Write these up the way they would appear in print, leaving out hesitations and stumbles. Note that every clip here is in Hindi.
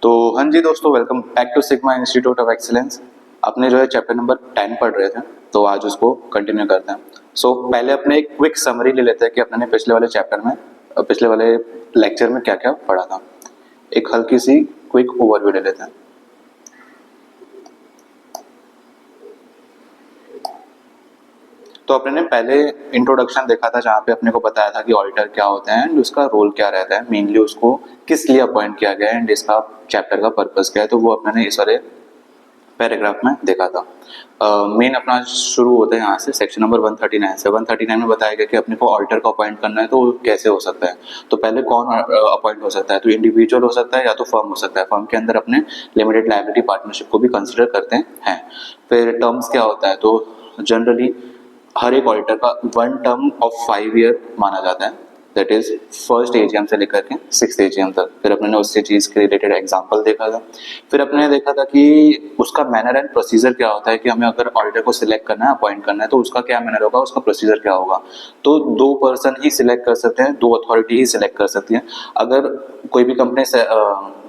तो हाँ जी दोस्तों, welcome back to Sigma Institute of Excellence. अपने जो है चैप्टर नंबर 10 पढ़ रहे थे, तो आज उसको कंटिन्यू करते हैं। पहले अपने एक क्विक समरी ले लेते हैं कि अपने ने पिछले वाले चैप्टर में, पिछले वाले लेक्चर में क्या क्या पढ़ा था। एक हल्की सी क्विक ओवरव्यू ले लेते हैं। तो अपने ने पहले इंट्रोडक्शन देखा था, जहाँ पे अपने को बताया था कि ऑडिटर क्या होता है एंड उसका रोल क्या रहता है, मेनली उसको किस लिए अपॉइंट किया गया है एंड इसका चैप्टर का पर्पस क्या है। तो वो अपने ने इस वाले पैराग्राफ में देखा था। मेन अपना शुरू होता है यहाँ से, सेक्शन नंबर 139 से। 139 में बताया गया कि अपने को ऑडिटर को अपॉइंट करना है, तो कैसे हो सकता है। तो पहले कौन अपॉइंट हो सकता है, तो इंडिविजुअल हो सकता है या तो फर्म हो सकता है। फर्म के अंदर अपने लिमिटेड लायबिलिटी पार्टनरशिप को भी कंसिडर करते हैं। फिर टर्म्स क्या होता है, तो जनरली हर एक ऑडिटर का 1 टर्म ऑफ 5 ईयर माना जाता है, दैट इज फर्स्ट एजीएम से लेकर के 6th एजीएम तक। फिर अपने ने उससे चीज के रिलेटेड एग्जांपल देखा था। फिर अपने ने देखा था कि उसका मैनर एंड प्रोसीजर क्या होता है, कि हमें अगर ऑडिटर को सिलेक्ट करना है, अपॉइंट करना है, तो उसका क्या मैनर होगा, उसका प्रोसीजर क्या होगा। तो 2 पर्सन ही सिलेक्ट कर सकते हैं, 2 अथॉरिटी ही सिलेक्ट कर सकती है। अगर कोई भी कंपनी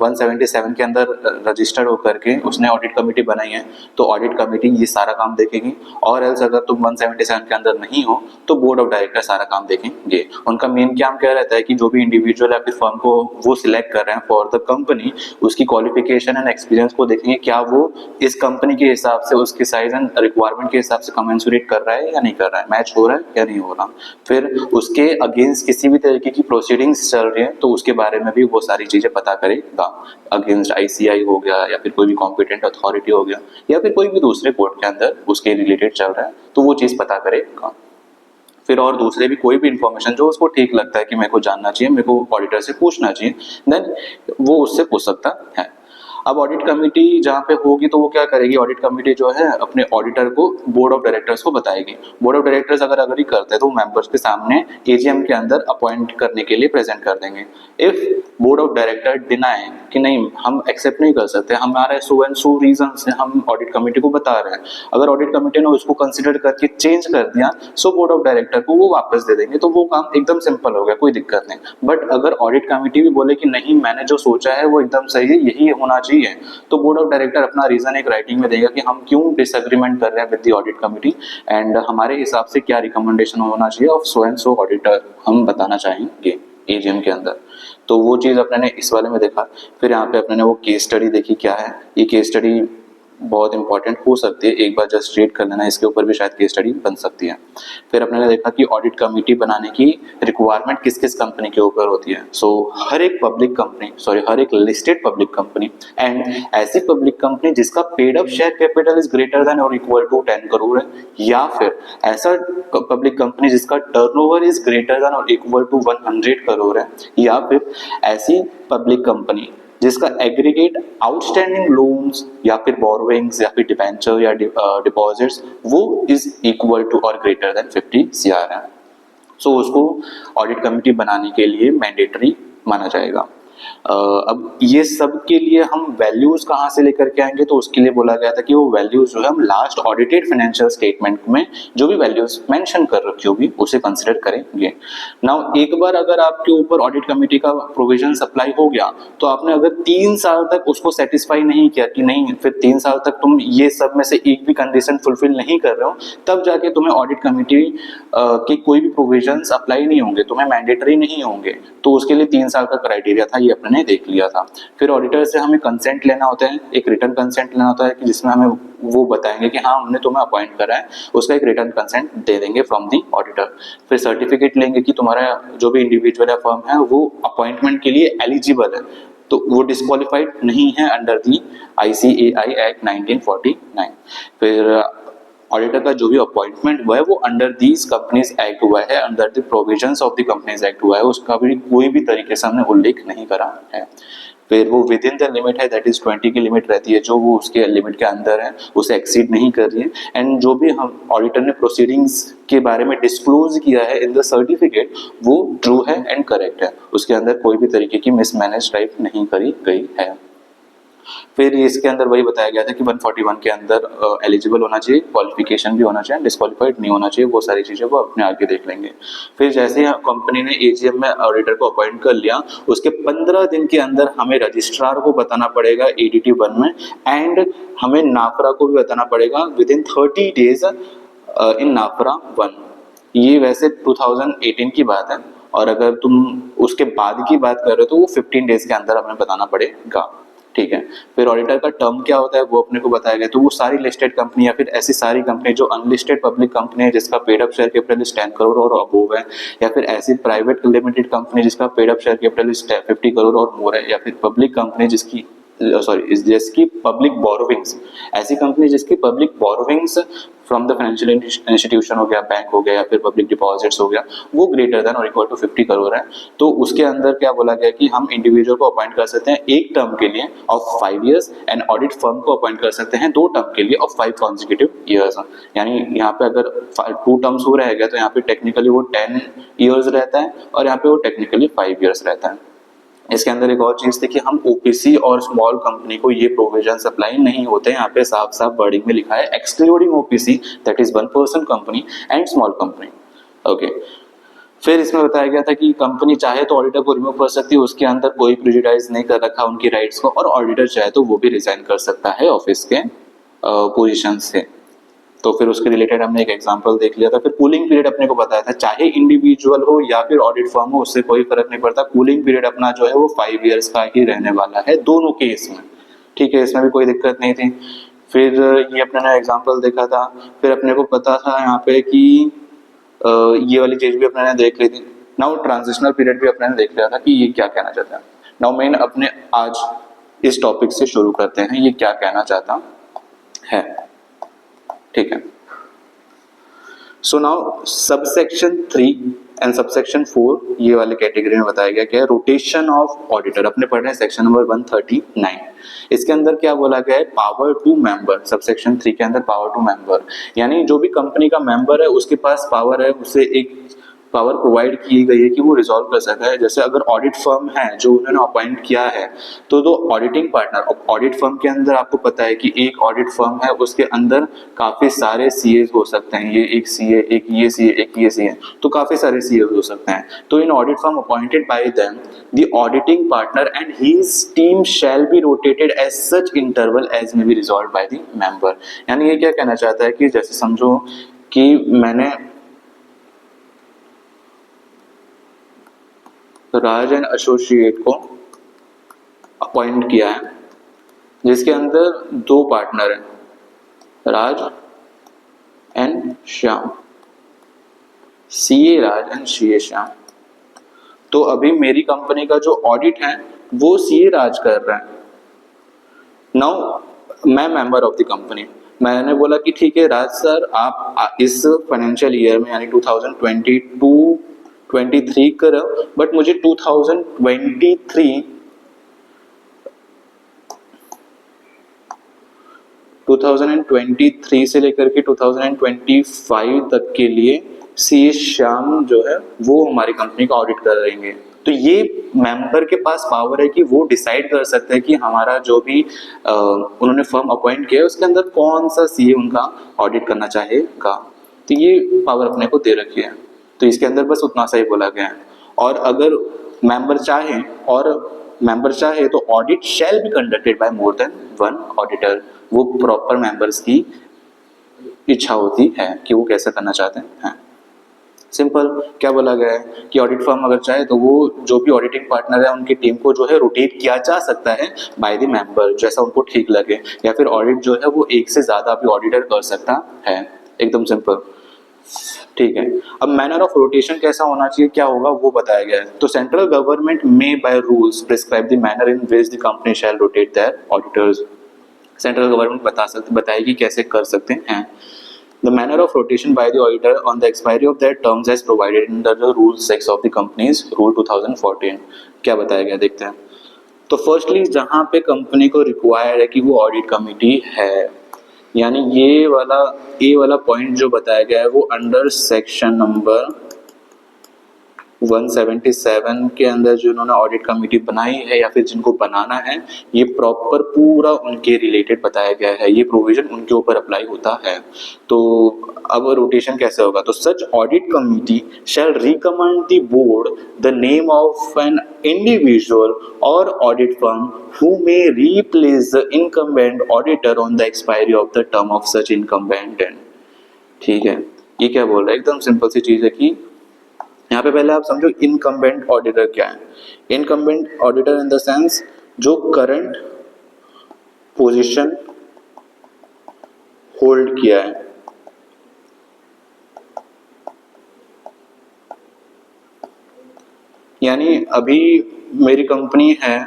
177 के अंदर रजिस्टर्ड होकर के उसने ऑडिट कमेटी बनाई है, तो ऑडिट कमेटी ये सारा काम देखेगी। और एल्स अगर तुम 177 के अंदर नहीं हो, तो बोर्ड ऑफ डायरेक्टर सारा काम देखेंगे। उनका मेन काम क्या रहता है कि जो भी इंडिविजुअल या फिर फर्म को वो सिलेक्ट कर रहे हैं फॉर द कंपनी, उसकी क्वालिफिकेशन एंड एक्सपीरियंस को देखेंगे, क्या वो इस कंपनी के हिसाब से, उसके साइज एंड रिक्वायरमेंट के हिसाब से कमेंसुरेट कर रहा है या नहीं कर रहा है, मैच हो रहा है या नहीं हो रहा। फिर उसके अगेंस्ट किसी भी तरीके की प्रोसीडिंग्स चल रही है, तो उसके बारे में भी वो सारी चीजें पता करेगा। अगेंस्ट आईसीआई हो गया, या फिर कोई भी कॉम्पिटेंट अथॉरिटी हो गया, या फिर कोई भी दूसरे कोर्ट के अंदर उसके रिलेटेड चल रहा है, तो वो चीज पता करेगा। फिर और दूसरे भी कोई भी इंफॉर्मेशन जो उसको ठीक लगता है कि मेरे को जानना चाहिए, मेरे को ऑडिटर से पूछना चाहिए, देन वो उससे पूछ सकता है। अब ऑडिट कमेटी जहाँ पे होगी, तो वो क्या करेगी, ऑडिट कमेटी जो है अपने ऑडिटर को बोर्ड ऑफ डायरेक्टर्स को बताएगी। बोर्ड ऑफ डायरेक्टर्स अगर अग्री करते हैं, तो मेंबर्स के सामने एजीएम के अंदर अपॉइंट करने के लिए प्रेजेंट कर देंगे। If board of director deny कि नहीं, हम एक्सेप्ट नहीं कर सकते, हमारे सो एंड सो रीजन से हम ऑडिट कमेटी को बता रहे हैं, अगर ऑडिट कमेटी ने उसको कंसिडर करके चेंज कर दिया, सो बोर्ड ऑफ डायरेक्टर को वो वापस दे देंगे। तो वो काम एकदम सिंपल हो गया, कोई दिक्कत नहीं। बट अगर ऑडिट कमेटी भी बोले कि नहीं, मैंने जो सोचा है वो एकदम सही है, यही होना चाहिए, तो बोर्ड ऑफ डायरेक्टर अपना रीजन एक राइटिंग में देगा कि हम क्यों डिसएग्रीमेंट कर रहे हैं with the audit committee and हमारे हिसाब से क्या रिकमेंडेशन होना चाहिए of so and so auditor, हम बताना चाहेंगे एजीएम के अंदर। तो वो चीज अपने ने इस वाले में देखा। फिर यहाँ पे अपने ने वो केस स्टडी देखी, क्या है ये केस स्टडी, बहुत इंपॉर्टेंट हो सकती है, एक बार जस्ट रीड कर लेना, इसके ऊपर भी शायद केस स्टडी बन सकती है। फिर अपने ने देखा कि ऑडिट कमेटी बनाने की रिक्वायरमेंट किस किस कंपनी के ऊपर होती है। हर एक पब्लिक कंपनी, हर एक लिस्टेड पब्लिक कंपनी एंड ऐसी पब्लिक कंपनी जिसका paid up share capital is greater than और इक्वल टू 10 करोड़ है, या फिर ऐसा पब्लिक कंपनी जिसका टर्नओवर इज ग्रेटर देन और इक्वल टू 100 करोड़ है, या फिर ऐसी पब्लिक कंपनी जिसका एग्रीगेट आउटस्टैंडिंग लोन्स या फिर बोरोइंग्स या फिर डिबेंचर या डिपॉजिट्स वो इज इक्वल टू और ग्रेटर देन 50 CR है। उसको ऑडिट कमेटी बनाने के लिए मैंडेटरी माना जाएगा। अब ये सब के लिए हम वैल्यूज कहाँ से लेकर के आएंगे, तो उसके लिए बोला गया था कि वो वैल्यूज जो है हम लास्ट ऑडिटेड फाइनेंशियल स्टेटमेंट में जो भी वैल्यूज मेंशन कर रखी होगी उसे कंसिडर करेंगे। नाउ एक बार अगर आपके ऊपर ऑडिट कमेटी का प्रोविजन अप्लाई हो गया, तो आपने अगर 3 साल तक उसको सेटिस्फाई नहीं किया कि नहीं, फिर 3 साल तक तुम ये सब में से एक भी कंडीशन फुलफिल नहीं कर रहे हो, तब जाके तुम्हें ऑडिट कमेटी के कोई भी प्रोविजन अप्लाई नहीं होंगे, तुम्हें मैंडेटरी नहीं होंगे। तो उसके लिए 3 साल का क्राइटेरिया था, ये अपने ने देख लिया था। फिर ऑडिटर से हमें कंसेंट लेना होता है, एक रिटर्न कंसेंट लेना होता है कि जिसमें हमें वो बताएंगे कि हाँ हमने तुम्हें अपॉइंट करा है, उसका एक रिटर्न कंसेंट दे देंगे फ्रॉम दी ऑडिटर। फिर सर्टिफिकेट लेंगे कि तुम्हारा जो भी इंडिविजुअल या फर्म है वो अपॉइंटमेंट के लिए एलिजिबल है, तो वो डिस्क्वालिफाइड नहीं है अंडर दी ICAI एक्ट 1949। फिर ऑडिटर का जो भी अपॉइंटमेंट हुआ है वो अंडर दीज कंपनीज एक्ट हुआ है, under the provisions of the companies act हुआ है, उसका भी कोई भी तरीके से हमने उल्लेख नहीं करा है। फिर वो विद इन द लिमिट है, दैट इज 20 की लिमिट रहती है, जो वो उसके लिमिट के अंदर है उसे एक्सीड नहीं कर रही है। एंड जो भी हम ऑडिटर ने प्रोसीडिंग्स के बारे में डिस्क्लोज किया है इन द सर्टिफिकेट वो ट्रू है एंड करेक्ट है, उसके अंदर कोई भी तरीके की मिसमैनेज टाइप नहीं करी गई है। फिर इसके अंदर वही बताया गया था कि 141 के अंदर एलिजिबल होना चाहिए, क्वालिफिकेशन भी होना चाहिए, डिस्क्वालीफाइड नहीं होना चाहिए, वो सारी चीजें वो अपने आगे देख लेंगे। फिर जैसे ही कंपनी ने एजीएम में ऑडिटर को अपॉइंट कर लिया, उसके 15 दिन के अंदर हमें रजिस्ट्रार को बताना पड़ेगा एडीटी 1 में, एंड हमें नाफरा को भी बताना पड़ेगा विद इन 30 डेज इन नाफरा 1। ये वैसे 2018 की बात है, और अगर तुम उसके बाद की बात कर रहे हो तो वो 15 डेज के अंदर हमें बताना पड़ेगा। ठीक है। फिर ऑडिटर का टर्म क्या होता है वो अपने को बताया गया, तो वो सारी लिस्टेड कंपनी या फिर ऐसी सारी कंपनी जो अनलिस्टेड पब्लिक कंपनी है जिसका paid up share capital 10 crore और अबोव है, या फिर ऐसी प्राइवेट लिमिटेड कंपनी जिसका paid up share capital 50 crore और मोर है, या फिर पब्लिक कंपनी जिसकी जिसकी पब्लिक बोरोविंग्स, ऐसी कंपनी जिसकी public borrowings from the financial institution हो गया, बैंक हो गया, या फिर पब्लिक डिपॉजिट्स हो गया, वो ग्रेटर देन और इक्वल टू 50 करोड़ है। तो उसके अंदर क्या बोला गया कि हम इंडिविजुअल को अपॉइंट कर सकते हैं एक टर्म के लिए of 5 years, and audit firm को अपॉइंट कर सकते हैं 2 टर्म के लिए ऑफ 5 कॉन्जिक्यूटिव ईयर्स। यानी यहाँ पे अगर 2 टर्म्स हो रहेगा तो यहाँ पे टेक्निकली वो 10 ईयर्स रहता है, और यहाँ पे वो टेक्निकली 5 ईयर्स रहता है। इसके अंदर एक और चीज थी कि हम ओपीसी और स्मॉल कंपनी को ये प्रोविजन अप्लाई नहीं होते। यहाँ पे साफ साफ वर्डिंग में लिखा है excluding OPC that is 1 person company and small company. Okay. फिर इसमें बताया गया था कि कंपनी चाहे तो ऑडिटर को रिमूव कर सकती है, उसके अंदर कोई प्रेजुडाइज नहीं कर रखा उनकी राइट्स को, और ऑडिटर चाहे तो वो भी रिजाइन कर सकता है ऑफिस के पोजीशन से। तो फिर उसके रिलेटेड हमने एक एग्जांपल देख लिया था। फिर कूलिंग पीरियड अपने को बताया था, चाहे इंडिविजुअल हो या फिर ऑडिट फर्म हो उससे कोई फर्क नहीं पड़ता, कूलिंग पीरियड अपना जो है वो 5 इयर्स का ही रहने वाला है दोनों केस में। ठीक है, इसमें भी कोई दिक्कत नहीं थी। फिर ये अपने ने एग्जांपल देखा था। फिर अपने को पता था यहाँ पे कि ये वाली चीज भी अपने ने देख ली थी। नाउ ट्रांजिशनल पीरियड भी अपने ने देख लिया था कि ये क्या कहना चाहता है। नाउ मेन अपने आज इस टॉपिक से शुरू करते हैं, ये क्या कहना चाहता है। ठीक है। So now subsection 3 and subsection 4 ये वाले कैटेगरी में बताया गया क्या है, रोटेशन ऑफ ऑडिटर। अपने पढ़ रहे हैं सेक्शन नंबर 139। इसके अंदर क्या बोला गया है, पावर टू मेंबर। सबसेक्शन 3 के अंदर पावर टू मेंबर, यानी जो भी कंपनी का मेंबर है उसके पास पावर है, उसे एक पावर प्रोवाइड की गई है कि वो रिजॉल्व कर सकता है। जैसे अगर ऑडिट फर्म है जो उन्होंने अपॉइंट किया है, तो ऑडिटिंग पार्टनर, ऑडिट फर्म के अंदर आपको पता है कि एक ऑडिट फर्म है उसके अंदर काफी सारे सीए हो सकते हैं, ये एक सीए, एक ये सीए, एक ये सीए, तो काफी सारे सीए हो सकते हैं। तो in audit firm appointed by them the auditing partner and his team shall be rotated as such interval as may be resolved by the member. यानी ये क्या कहना चाहता है कि जैसे समझो कि मैंने राज एंड एसोसिएट को अपॉइंट किया है, जिसके अंदर 2 पार्टनर हैं, Raj and Shyam, CA Raj and CA Shyam. तो अभी मेरी कंपनी का जो ऑडिट है वो सीए राज कर रहा है। नाउ मैं मेंबर ऑफ द कंपनी, मैंने बोला कि ठीक है राज सर, आप इस फाइनेंशियल ईयर में यानी 2022-23 करो, बट मुझे 2023 से लेकर के 2025 तक के लिए सी श्याम जो है वो हमारी कंपनी का ऑडिट कर रहेंगे। तो ये मेंबर के पास पावर है कि वो डिसाइड कर सकते हैं कि हमारा जो भी उन्होंने फर्म अपॉइंट किया है उसके अंदर कौन सा सीए उनका ऑडिट करना चाहेगा। तो ये पावर अपने को दे रखी है। तो इसके अंदर बस उतना सा ही बोला गया है। और अगर मेंबर चाहे तो audit shall be conducted by more than 1 auditor. वो प्रॉपर मेंबर्स की इच्छा होती है कि वो कैसे करना चाहते हैं। सिंपल क्या बोला गया है कि ऑडिट फर्म अगर चाहे तो वो जो भी ऑडिटिंग पार्टनर है उनकी टीम को जो है रोटेट किया जा सकता है बाय द मेंबर, जैसा उनको ठीक लगे, या फिर ऑडिट जो है वो एक से ज्यादा भी ऑडिटर कर सकता है। एकदम सिंपल। ठीक है। अब मैनर ऑफ रोटेशन कैसा होना चाहिए, क्या होगा वो बताया गया है। तो central government may by rules prescribe the manner in which the company shall rotate their auditors. Central government बताएगी कैसे कर सकते हैं। The manner of rotation by the auditor on the expiry of their terms as provided under the Rule 6 of the Companies Rule 2014। क्या बताया गया देखते हैं। तो फर्स्टली जहाँ पे कंपनी को रिक्वायर्ड है कि वो ऑडिट कमिटी है, यानी ये वाला पॉइंट जो बताया गया है वो अंडर सेक्शन नंबर 177 के अंदर जो इन्होंने ऑडिट कमेटी बनाई है या फिर जिनको बनाना है, ये प्रॉपर पूरा उनके रिलेटेड बताया गया है, ये प्रोविजन उनके ऊपर अप्लाई होता है। तो अब रोटेशन कैसे होगा, तो such audit committee shall recommend the board the name of an individual और audit firm who may replace the incumbent auditor on the expiry of the term of such incumbent. ठीक है, ये क्या बोल रहा है, एकदम सिंपल सी चीज है कि यहाँ पे पहले आप समझो इनकम्बेंट ऑडिटर क्या है। Incumbent auditor in the sense जो करंट पोजीशन होल्ड किया है, यानी अभी मेरी कंपनी है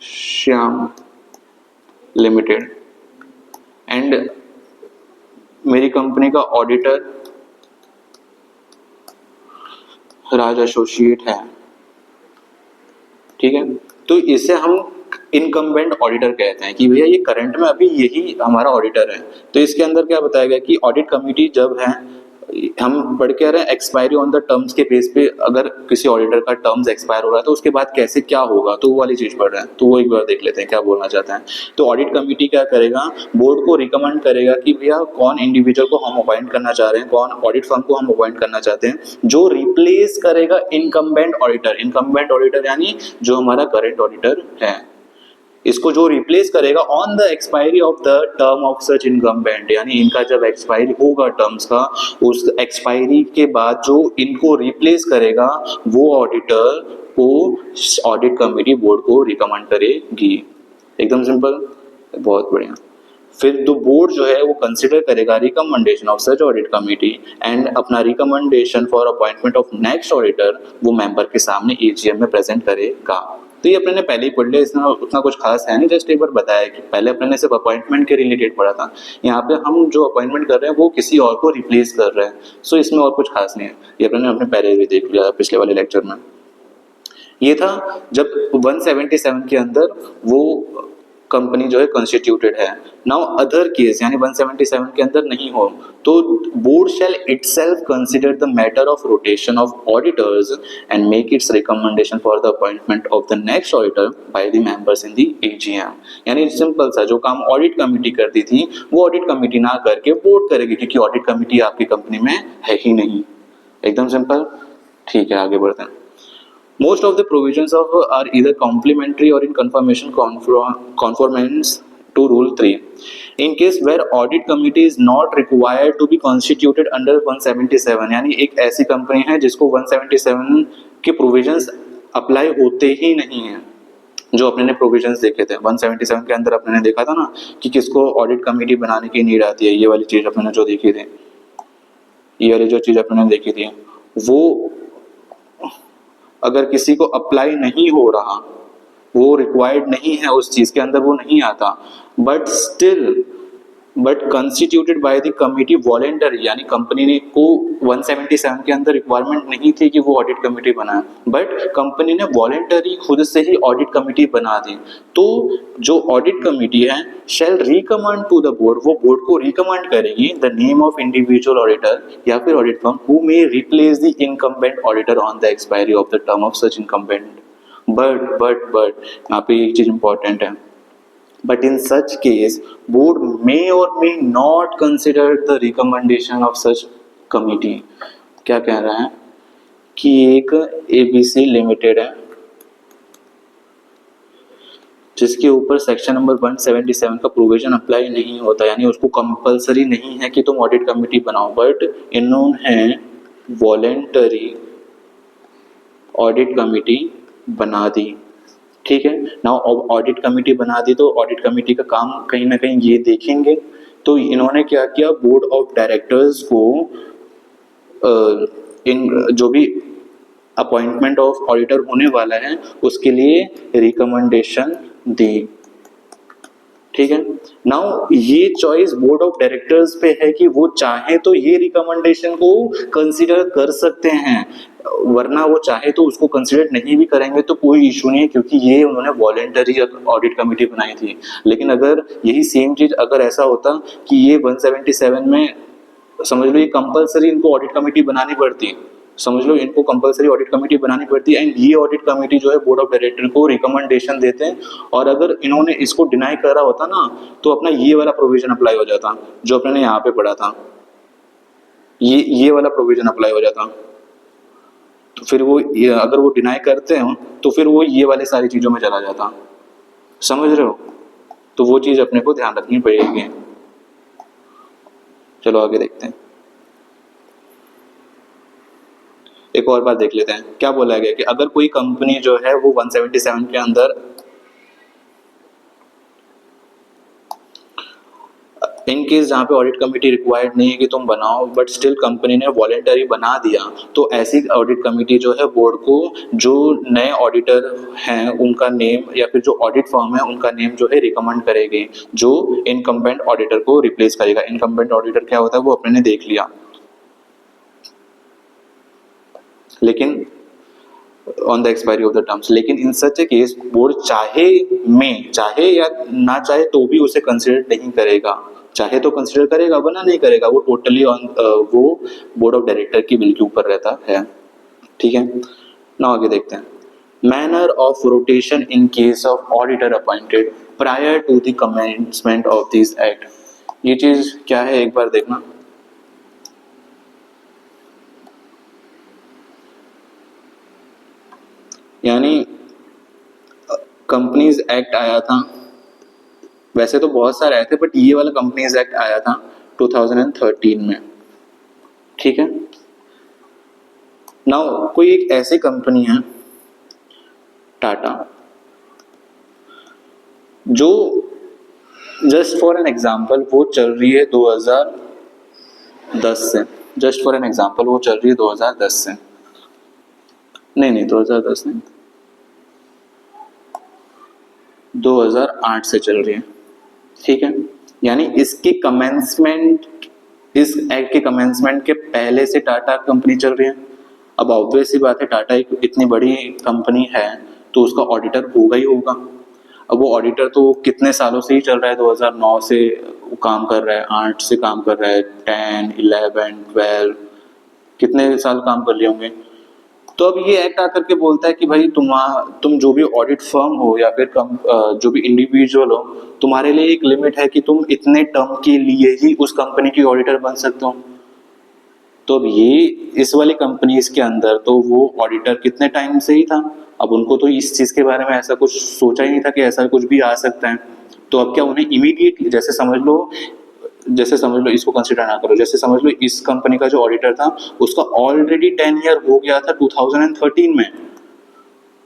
श्याम लिमिटेड एंड मेरी कंपनी का ऑडिटर राज एसोसिएट है। ठीक है, तो इसे हम इनकम्बेंट ऑडिटर कहते हैं कि भैया ये करंट में अभी यही हमारा ऑडिटर है। तो इसके अंदर क्या बताया गया कि ऑडिट कमिटी जब है, हम पढ़ के आ रहे हैं एक्सपायरी ऑन द टर्म्स के बेस पे, अगर किसी ऑडिटर का टर्म्स एक्सपायर हो रहा है तो उसके बाद कैसे क्या होगा, तो वो वाली चीज पढ़ रहे हैं। तो वो एक बार देख लेते हैं क्या बोलना चाहते हैं। तो ऑडिट कमिटी क्या करेगा, बोर्ड को रिकमेंड करेगा कि भैया कौन इंडिविजुअल को हम अपॉइंट करना चाह रहे हैं, कौन ऑडिट फर्म को हम अपॉइंट करना चाहते हैं जो रिप्लेस करेगा इनकम्बेंट ऑडिटर। इनकम्बेंट ऑडिटर यानी जो हमारा करंट ऑडिटर है, इसको जो रिप्लेस करेगा on the expiry of the term of such incumbent, यानी इनका जब एक्सपायरी होगा टर्म्स का, उस एक्सपायरी के बाद जो इनको रिप्लेस करेगा वो ऑडिटर को ऑडिट कमेटी बोर्ड को रिकमेंड करेगी। एकदम सिंपल, बहुत बढ़िया। फिर तो बोर्ड जो है वो कंसिडर करेगा recommendation of such audit committee and अपना recommendation for appointment of next auditor वो मेंबर के सामने एजीएम में प्रेजेंट करेगा। तो ये अपने ने पहले ही पढ़ लिया, इसमें उतना कुछ खास है नहीं, जस्ट एक बार बताया कि पहले अपने ने सिर्फ अपॉइंटमेंट के रिलेटेड पढ़ा था, यहाँ पे हम जो अपॉइंटमेंट कर रहे हैं वो किसी और को रिप्लेस कर रहे हैं। सो इसमें और कुछ खास नहीं है, ये अपने पहले भी देख लिया पिछले वाले लेक्चर में। ये था जब 177 के अंदर वो कंपनी जो है कॉन्स्टिट्यूटेड है। नाउ अदर केस यानी 177 के अंदर नहीं हो तो board shall itself consider the matter of rotation of auditors and make its recommendation for the appointment of the next auditor by the members in the AGM. यानी सिंपल सा जो काम ऑडिट कमेटी करती थी वो ऑडिट कमेटी ना करके बोर्ड करेगी, क्योंकि ऑडिट कमेटी आपकी कंपनी में है ही नहीं। एकदम सिंपल। ठीक है, आगे बढ़ते हैं। Most of the provisions of are either complementary or in confirmation conformance to Rule 3. In case where audit committee is not required to be constituted under 177, यानी एक ऐसी कंपनी है जिसको 177 के प्रोविजंस अप्लाई होते ही नहीं है। जो अपने ने प्रोविजंस देखे थे 177 के अंदर अपने ने देखा था ना कि किसको ऑडिट कमेटी बनाने की नीड आती है, ये वाली चीज अपने ने जो देखी थी, ये वाली जो चीज अपने ने देखी थी, वो अगर किसी को अप्लाई नहीं हो रहा, वो रिक्वायर्ड नहीं है, उस चीज के अंदर वो नहीं आता, but constituted by the committee voluntary, यानी कंपनी ने को 177 के अंदर रिक्वायरमेंट नहीं थी कि वो ऑडिट कमेटी बनाए, बट कंपनी ने वॉलेंटरी खुद से ही ऑडिट कमेटी बना दी। तो जो ऑडिट कमेटी है शैल रिकमेंड टू द बोर्ड, वो बोर्ड को रिकमेंड करेगी the name of individual auditor या फिर audit firm who may replace the incumbent auditor on the expiry of the term of such incumbent. But यहाँ पे एक चीज इंपॉर्टेंट है, but in such case board may or may not consider the recommendation of such committee। क्या कह रहा है कि एक ABC लिमिटेड है जिसके ऊपर सेक्शन नंबर 177 का प्रोविजन अप्लाई नहीं होता, यानी उसको कंपलसरी नहीं है कि तुम ऑडिट कमेटी बनाओ, बट इन्होंने वॉलेंटरी ऑडिट कमेटी बना दी। ठीक है, नाउ ऑडिट कमेटी बना दी तो ऑडिट कमेटी का काम कहीं ना कहीं ये देखेंगे। तो इन्होंने क्या किया, बोर्ड ऑफ डायरेक्टर्स को इन जो भी अपॉइंटमेंट ऑफ ऑडिटर होने वाला है उसके लिए रिकमेंडेशन दी। ठीक है, नाउ ये चॉइस बोर्ड ऑफ डायरेक्टर्स पे है कि वो चाहे तो ये रिकमेंडेशन को कंसीडर कर सकते हैं, वरना वो चाहे तो उसको कंसीडर नहीं भी करेंगे तो कोई इशू नहीं है, क्योंकि ये उन्होंने वॉलेंटरी ऑडिट कमेटी बनाई थी। लेकिन अगर यही सेम चीज अगर ऐसा होता कि ये 177 में समझ लो ये कंपलसरी इनको ऑडिट कमेटी बनानी पड़ती, समझ लो इनको कंपलसरी ऑडिट कमेटी बनानी पड़ती है, एंड ये ऑडिट कमेटी जो है बोर्ड ऑफ डायरेक्टर को रिकमेंडेशन देते हैं, और अगर इन्होंने इसको डिनाई करा होता ना तो अपना ये वाला प्रोविजन अप्लाई हो जाता जो अपने ने यहाँ पे पढ़ा था, ये वाला प्रोविजन अप्लाई हो जाता। तो फिर वो अगर वो डिनाई करते हो तो फिर वो ये वाली सारी चीजों में चला जाता, समझ रहे हो? तो वो चीज अपने को ध्यान रखनी पड़ेगी। चलो आगे देखते हैं, एक और बात देख लेते हैं। क्या बोला गया कि अगर कोई कंपनी जो है वो 177 के अंदर इन केस जहाँ पे ऑडिट कमेटी रिक्वायर्ड नहीं है कि तुम बनाओ, बट स्टिल कंपनी ने वॉलेंटरी बना दिया, तो ऐसी ऑडिट कमेटी जो है बोर्ड को जो नए ऑडिटर हैं उनका नेम या फिर जो ऑडिट फर्म है उनका नेम जो है रिकमेंड करेगी, जो इनकम्बेंट ऑडिटर को रिप्लेस करेगा। इनकम्बेंट ऑडिटर क्या होता है वो अपने ने देख लिया, लेकिन on the expiry of the terms, लेकिन इन सच ए केस बोर्ड चाहे या ना चाहे तो भी उसे कंसिडर नहीं करेगा। चाहे तो कंसिडर करेगा वरना नहीं करेगा, वो टोटली ऑन वो बोर्ड ऑफ डायरेक्टर की बिल के ऊपर रहता है। ठीक है, ना आगे देखते हैं। Manner of rotation in case of auditor appointed prior to the commencement of this act. ये चीज क्या है एक बार देखना। यानी कंपनीज एक्ट आया था, वैसे तो बहुत सारे आए थे बट ये वाला कंपनीज एक्ट आया था 2013 में। ठीक है, नाउ कोई एक ऐसी कंपनी है टाटा, जो जस्ट फॉर एन एग्जांपल वो चल रही है 2010 से, जस्ट फॉर एन एग्जांपल वो चल रही है 2010 से, नहीं 2010 नहीं 2008 से चल रही है। ठीक है, यानी इसकी कमेंसमेंट, इस एक्ट के कमेंसमेंट के पहले से टाटा कंपनी चल रही है। अब ऑब्वियस सी बात है, टाटा एक इतनी बड़ी कंपनी है तो उसका ऑडिटर होगा ही होगा। अब वो ऑडिटर तो कितने सालों से ही चल रहा है, 2009 से काम कर रहा है, 8 से काम कर रहा है, 10, 11, 12 कितने साल काम कर लिए होंगे। तो अब ये एक्ट आकर के बोलता है कि भाई तुम जो भी ऑडिट फर्म हो या फिर जो भी इंडिविजुअल हो, तुम्हारे लिए एक लिमिट है कि तुम इतने टर्म के लिए ही उस कंपनी की ऑडिटर बन सकते हो। तो अब ये इस वाली कंपनीज के अंदर तो वो ऑडिटर कितने टाइम से ही था, अब उनको तो इस चीज के बारे में ऐसा कुछ सोचा ही नहीं था कि ऐसा कुछ भी आ सकता है। तो अब क्या उन्हें इमीडिएटली, जैसे समझ लो इसको कंसिडर ना करो, जैसे समझ लो इस कंपनी का जो ऑडिटर था उसका ऑलरेडी 10 ईयर हो गया था 2013 में,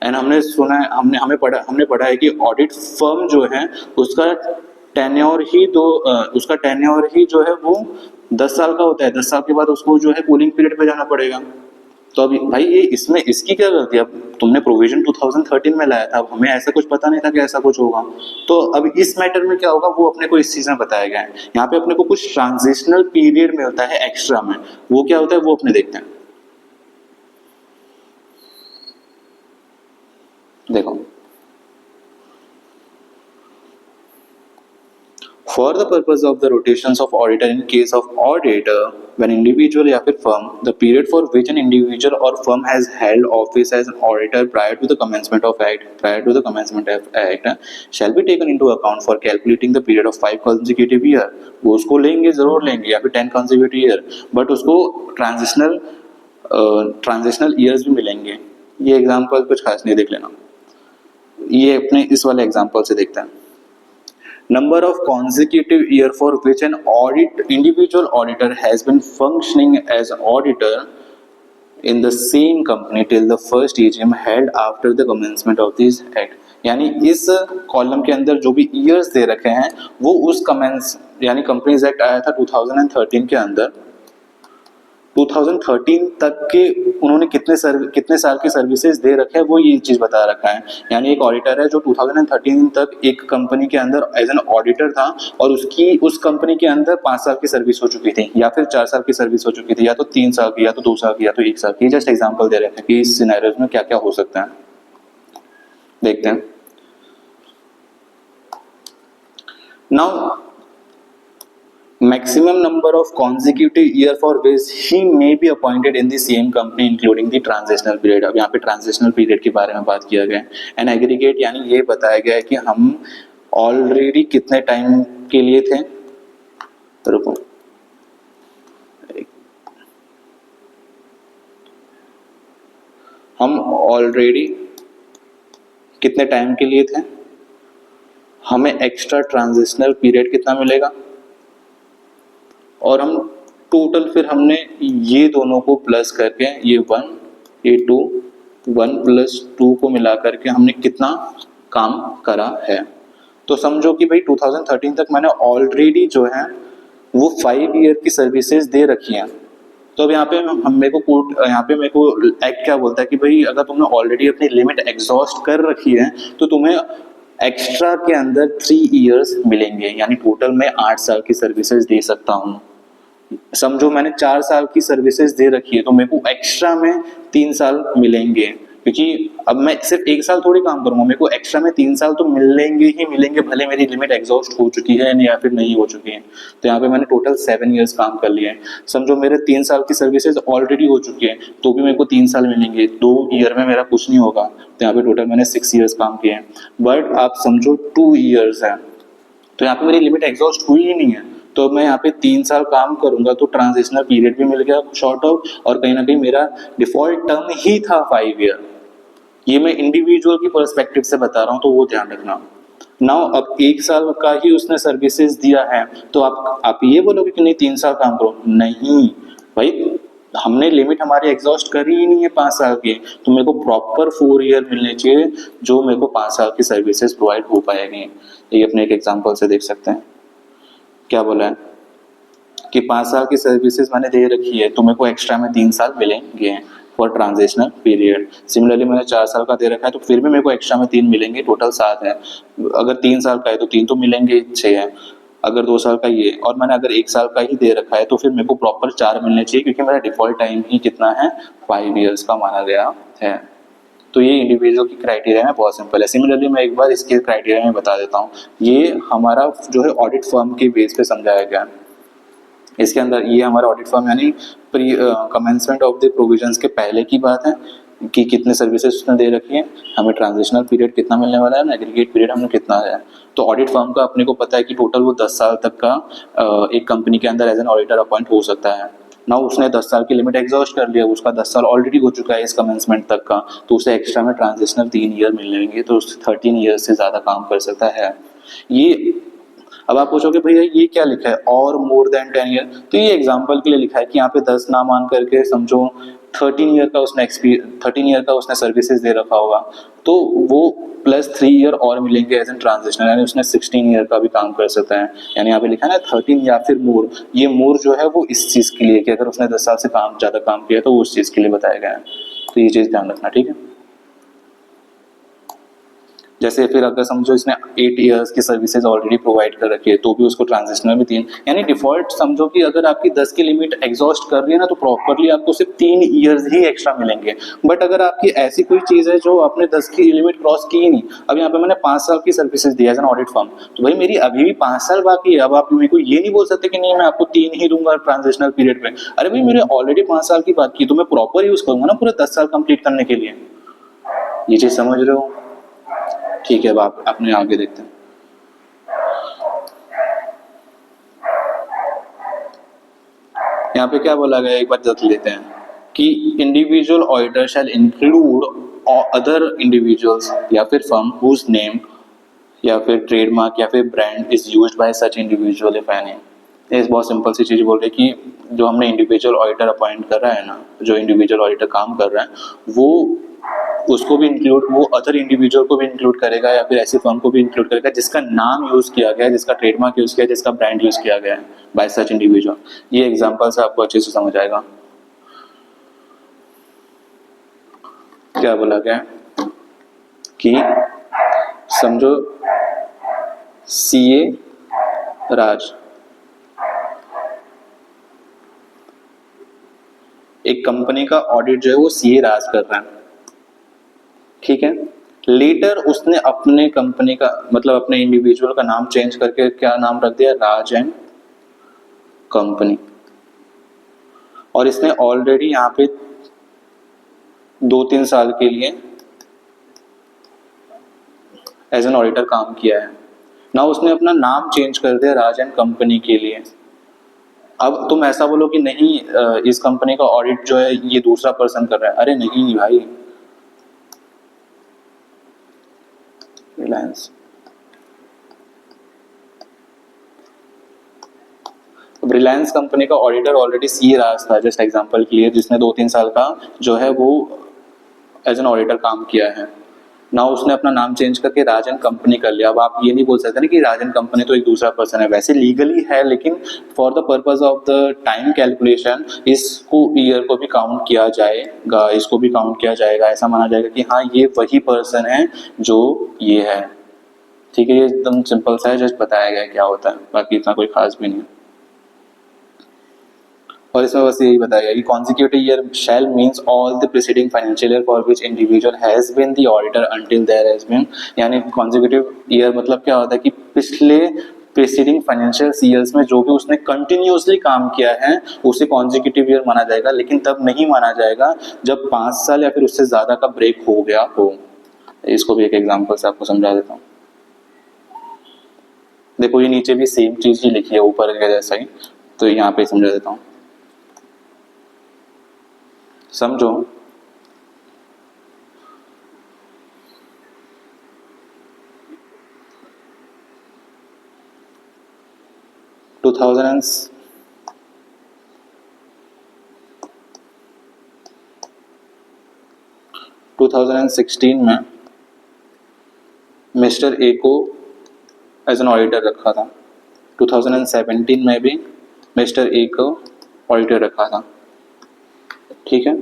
एंड हमने पढ़ा है कि ऑडिट फर्म जो है उसका टेन्योर ही जो है वो 10 साल का होता है। 10 साल के बाद उसको जो है कूलिंग पीरियड पे जाना पड़ेगा। तो अभी भाई ये इसमें इसकी क्या गलती है? अब तुमने प्रोविजन 2013 में लाया था, अब हमें ऐसा कुछ पता नहीं था कि ऐसा कुछ होगा। तो अब इस मैटर में क्या होगा वो अपने को इस चीज में बताया गया है। यहाँ पे अपने को कुछ ट्रांजिशनल पीरियड मिलता है एक्स्ट्रा में, वो क्या होता है वो अपने देखते हैं। देखो, for the purpose of the rotations of auditor in case of audit, when individual या फिर firm, the period for which an individual or firm has held office as an auditor prior to the commencement of act shall be taken into account for calculating the period of 5 consecutive year। वो उसको लेंगे, जरूर लेंगे, या फिर 10 consecutive year, बट उसको ट्रांजिशनल ईयर्स भी मिलेंगे। ये एग्जाम्पल कुछ खास नहीं, देख लेना। ये अपने इस वाले एग्जाम्पल से देखते हैं। Number of consecutive year for which an individual auditor has been functioning as an auditor in the same company till the first AGM held after the commencement of this act। यानी इस कॉलम के अंदर जो भी ईयर्स दे रखे हैं वो उस यानी कंपनीज एक्ट आया था 2013 के अंदर, 2013 तक के उन्होंने कितने साल की सर्विसेज दे रखे हैं वो ये चीज बता रखा है। यानी एक ऑडिटर है जो 2013 तक एक कंपनी के अंदर एज एन ऑडिटर था और उस कंपनी के अंदर 5 साल की सर्विस हो चुकी थी, या फिर 4 साल की सर्विस हो चुकी थी, या तो 3 साल की, या तो 2 साल की, या तो 1 साल की। जस्ट एग्जाम्पल दे रहे थे कि इस सिनेरियोज में क्या क्या हो सकता है, देखते हैं। Now maximum number of consecutive year for which he may be appointed in the same company including the transitional period। अब यहाँ पे transitional period के बारे में बात किया गया है। एंड एग्रीगेट यानी ये बताया गया है कि हम ऑलरेडी कितने टाइम के लिए थे, रुको, हम ऑलरेडी कितने टाइम के लिए थे, हमें एक्स्ट्रा ट्रांजिशनल पीरियड कितना मिलेगा, और हम टोटल फिर हमने ये दोनों को प्लस करके ये 1 ये 2 1 + 2 को मिला करके हमने कितना काम करा है। तो समझो कि भाई 2013 तक मैंने ऑलरेडी जो है वो 5 ईयर की सर्विसेज दे रखी हैं। तो अब यहाँ पे मेरे को कोर्ट, यहाँ पे मेरे को एक्ट क्या बोलता है कि भाई अगर तुमने ऑलरेडी अपनी लिमिट एग्जॉस्ट कर रखी है तो तुम्हें एक्स्ट्रा के अंदर 3 ईयर्स मिलेंगे, यानी टोटल मैं 8 साल की सर्विसेज दे सकता हूँ। समझो मैंने 4 साल की सर्विसेज दे रखी है तो मेरे को एक्स्ट्रा में 3 साल मिलेंगे, क्योंकि अब मैं सिर्फ 1 साल थोड़ी काम करूंगा, मेरे को एक्स्ट्रा में 3 साल तो मिलेंगे ही मिलेंगे, भले मेरी लिमिट एग्जॉस्ट हो चुकी है या फिर नहीं हो चुकी है। तो यहाँ पे मैंने टोटल 7 ईयर्स काम कर लिया है। समझो मेरे 3 साल की सर्विसेज ऑलरेडी हो चुकी है तो भी मेरे को 3 साल मिलेंगे, 2 ईयर में मेरा कुछ नहीं होगा, तो यहाँ पे टोटल मैंने 6 ईयर्स काम किए हैं। बट आप समझो 2 ईयर्स है तो यहाँ पे मेरी लिमिट एग्जॉस्ट हुई ही नहीं है, तो मैं यहाँ पे 3 साल काम करूंगा तो ट्रांजिशनल पीरियड भी मिल गया शॉर्ट ऑफ, और कहीं ना कहीं मेरा डिफॉल्ट टर्म ही था 5 ईयर। ये मैं इंडिविजुअल की पर्सपेक्टिव से बता रहा हूँ तो वो ध्यान रखना। नाउ अब 1 साल का ही उसने सर्विसेज दिया है तो आप ये बोलोगे कि नहीं 3 साल काम करो, नहीं भाई, हमने लिमिट हमारी एग्जॉस्ट करी ही नहीं है 5 साल की, तो मेरे को प्रॉपर 4 ईयर मिलने चाहिए जो मेरे को 5 साल की सर्विसेज प्रोवाइड हो पाएगी। ये अपने एक एग्जांपल से देख सकते हैं। क्या बोला है कि 5 साल की सर्विसेज मैंने दे रखी है तो मेरे को एक्स्ट्रा में 3 साल मिलेंगे फॉर ट्रांजिशनल पीरियड। सिमिलरली मैंने 4 साल का दे रखा है तो फिर भी मेरे को एक्स्ट्रा में 3 मिलेंगे, टोटल 7 है। अगर 3 साल का है तो 3 तो मिलेंगे, 6 है। अगर 2 साल का ये, और मैंने अगर 1 साल का ही दे रखा है तो फिर मेरे को प्रॉपर 4 मिलने चाहिए, क्योंकि मेरा डिफॉल्ट टाइम ही कितना है 5 ईयर्स का माना गया है। तो ये इंडिविजुअल की क्राइटेरिया में बहुत सिंपल है। सिमिलरली मैं एक बार इसके क्राइटेरिया में बता देता हूँ। ये हमारा जो है ऑडिट फर्म के बेस पे समझाया गया है। इसके अंदर ये हमारा ऑडिट फर्म यानी pre commencement of the provisions के पहले की बात है कि कितने सर्विसेज उसने दे रखी है, हमें ट्रांजिशनल पीरियड कितना मिलने वाला है, एग्रीगेट पीरियड हमें कितना है। तो ऑडिट फर्म का अपने को पता है कि टोटल वो 10 साल तक का एक कंपनी के अंदर एज एन ऑडिटर अपॉइंट हो सकता है ना। उसने 10 साल की लिमिट एग्जॉस्ट कर लिया, उसका 10 साल ऑलरेडी हो चुका है इस कमेंसमेंट तक का, तो उसे एक्स्ट्रा में ट्रांजिशनल 3 ईयर मिलेंगे, तो उससे 13 ईयर से ज़्यादा काम कर सकता है। ये अब आप पूछोगे भैया ये क्या लिखा है और मोर देन 10 ईयर, तो ये एग्जांपल के लिए लिखा है कि यहाँ पे 10 ना मान करके समझो 13 ईयर का उसने सर्विसेज दे रखा होगा, तो वो प्लस 3 ईयर और मिलेंगे एज एन ट्रांजिशनल, यानी उसने 16 ईयर का भी काम कर सकता है। यानी यहाँ पे लिखा है ना 13 या फिर मोर, ये मोर जो है वो इस चीज़ के लिए कि अगर उसने 10 साल से ज़्यादा काम किया तो वो उस चीज़ के लिए बताया गया है। तो ये चीज़ ध्यान रखना, ठीक है। जैसे फिर अगर समझो इसने 8 ईयर्स की सर्विसेज ऑलरेडी प्रोवाइड कर रखी है तो भी उसको ट्रांजिशनल में 3, यानी डिफॉल्ट समझो कि अगर आपकी 10 की लिमिट एग्जॉस्ट कर रही है ना तो प्रॉपरली आपको सिर्फ 3 ईयर्स ही एक्स्ट्रा मिलेंगे। बट अगर आपकी ऐसी कोई चीज़ है जो आपने 10 की लिमिट क्रॉस की ही नहीं, अब यहाँ पे मैंने 5 साल की सर्विसेज दी एज एन ऑडिट फर्म, तो भाई मेरी अभी भी 5 साल बाकी है। अब आप मेरे को ये नहीं बोल सकते कि नहीं मैं आपको 3 ही दूंगा ट्रांजिशनल पीरियड पे। अरे भाई मेरे ऑलरेडी 5 साल की बात की तो मैं प्रॉपर यूज करूंगा ना पूरे 10 साल कंप्लीट करने के लिए। ये चीज समझ रहे हो? ठीक है, अब आप अपने आगे देखते हैं। यहाँ पे क्या बोला गया एक बार देख लेते हैं कि individual auditor shall include other individuals या फिर फर्म हुज नेम या फिर ट्रेडमार्क या फिर brand is used by such individual if any. ये बहुत सिंपल सी चीज बोल रही है कि जो हमने इंडिविजुअल ऑडिटर अपॉइंट कर रहा है ना, जो इंडिविजुअल ऑडिटर काम कर रहा है वो उसको भी इंक्लूड, वो अदर इंडिविजुअल को भी इंक्लूड करेगा या फिर ऐसी फर्म को भी इंक्लूड करेगा जिसका नाम यूज किया गया है, जिसका ट्रेडमार्क यूज किया है, जिसका ब्रांड यूज किया गया है बाय सच इंडिविजुअल। ये एग्जांपल से आपको अच्छे से समझ आएगा। क्या बोला गया कि समझो सीए राज एक कंपनी का ऑडिट जो है वो सीए राज कर रहा है, ठीक है। लेटर उसने अपने कंपनी का मतलब अपने इंडिविजुअल का नाम चेंज करके क्या नाम रख दिया, राज एंड कंपनी, और इसने ऑलरेडी यहाँ पे 2-3 साल के लिए एज एन ऑडिटर काम किया है। ना उसने अपना नाम चेंज कर दिया राज एंड कंपनी के लिए। अब तुम ऐसा बोलो कि नहीं इस कंपनी का ऑडिट जो है ये दूसरा पर्सन कर रहा है, अरे नहीं भाई, रिलायंस, रिलायंस कंपनी का ऑडिटर ऑलरेडी सी राज था, जस्ट एग्जांपल के लिए, जिसने 2-3 साल का जो है वो एज एन ऑडिटर काम किया है। ना उसने अपना नाम चेंज करके राजन कंपनी कर लिया। अब आप ये नहीं बोल सकते ना कि राजन कंपनी तो एक दूसरा पर्सन है, वैसे लीगली है, लेकिन for the purpose of the time calculation इसको ईयर को भी काउंट किया जाएगा, इसको भी काउंट किया जाएगा, ऐसा माना जाएगा कि हाँ ये वही पर्सन है जो ये है। ठीक है, ये एकदम सिंपल सा है, जस्ट बताया गया क्या होता है, बाकी इतना कोई खास भी नहीं है। और इसमें बस यही बताया गया कि consecutive year shall means all the preceding financial year for which individual has been the auditor until there has been, यानी consecutive year मतलब क्या होता है कि पिछले प्रीसीडिंग फाइनेंशियल ईयर्स में जो भी उसने कंटिन्यूसली काम किया है उसे कॉन्जिक्यूटिव ईयर माना जाएगा, लेकिन तब नहीं माना जाएगा जब 5 साल या फिर उससे ज्यादा का ब्रेक हो गया हो। इसको भी एक एग्जांपल से आपको समझा देता हूँ। देखो ये नीचे भी सेम चीज ही लिखी है ऊपर के जैसा ही, तो यहाँ पे समझा देता हूँ, समझो। टू 2016 में मिस्टर ए को एज एन ऑडिटर रखा था, 2017 में भी मिस्टर ए को ऑडिटर रखा था, ठीक है।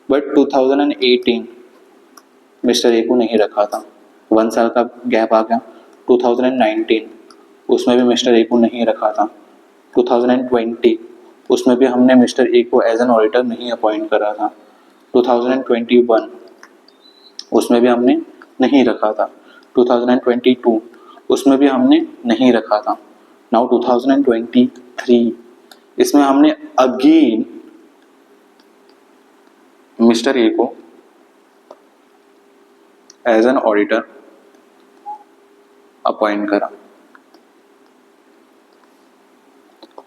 बट 2018 मिस्टर ए को नहीं रखा था, 1 साल का गैप आ गया। 2019 उसमें भी मिस्टर ए को नहीं रखा था। 2020 उसमें भी हमने मिस्टर ए को एज एन ऑडिटर नहीं अपॉइंट करा था। 2021 उसमें भी हमने नहीं रखा था। 2022 उसमें भी हमने नहीं रखा था। नाउ 2023 इसमें हमने अगेन मिस्टर ए को एज एन ऑडिटर अपॉइंट करा।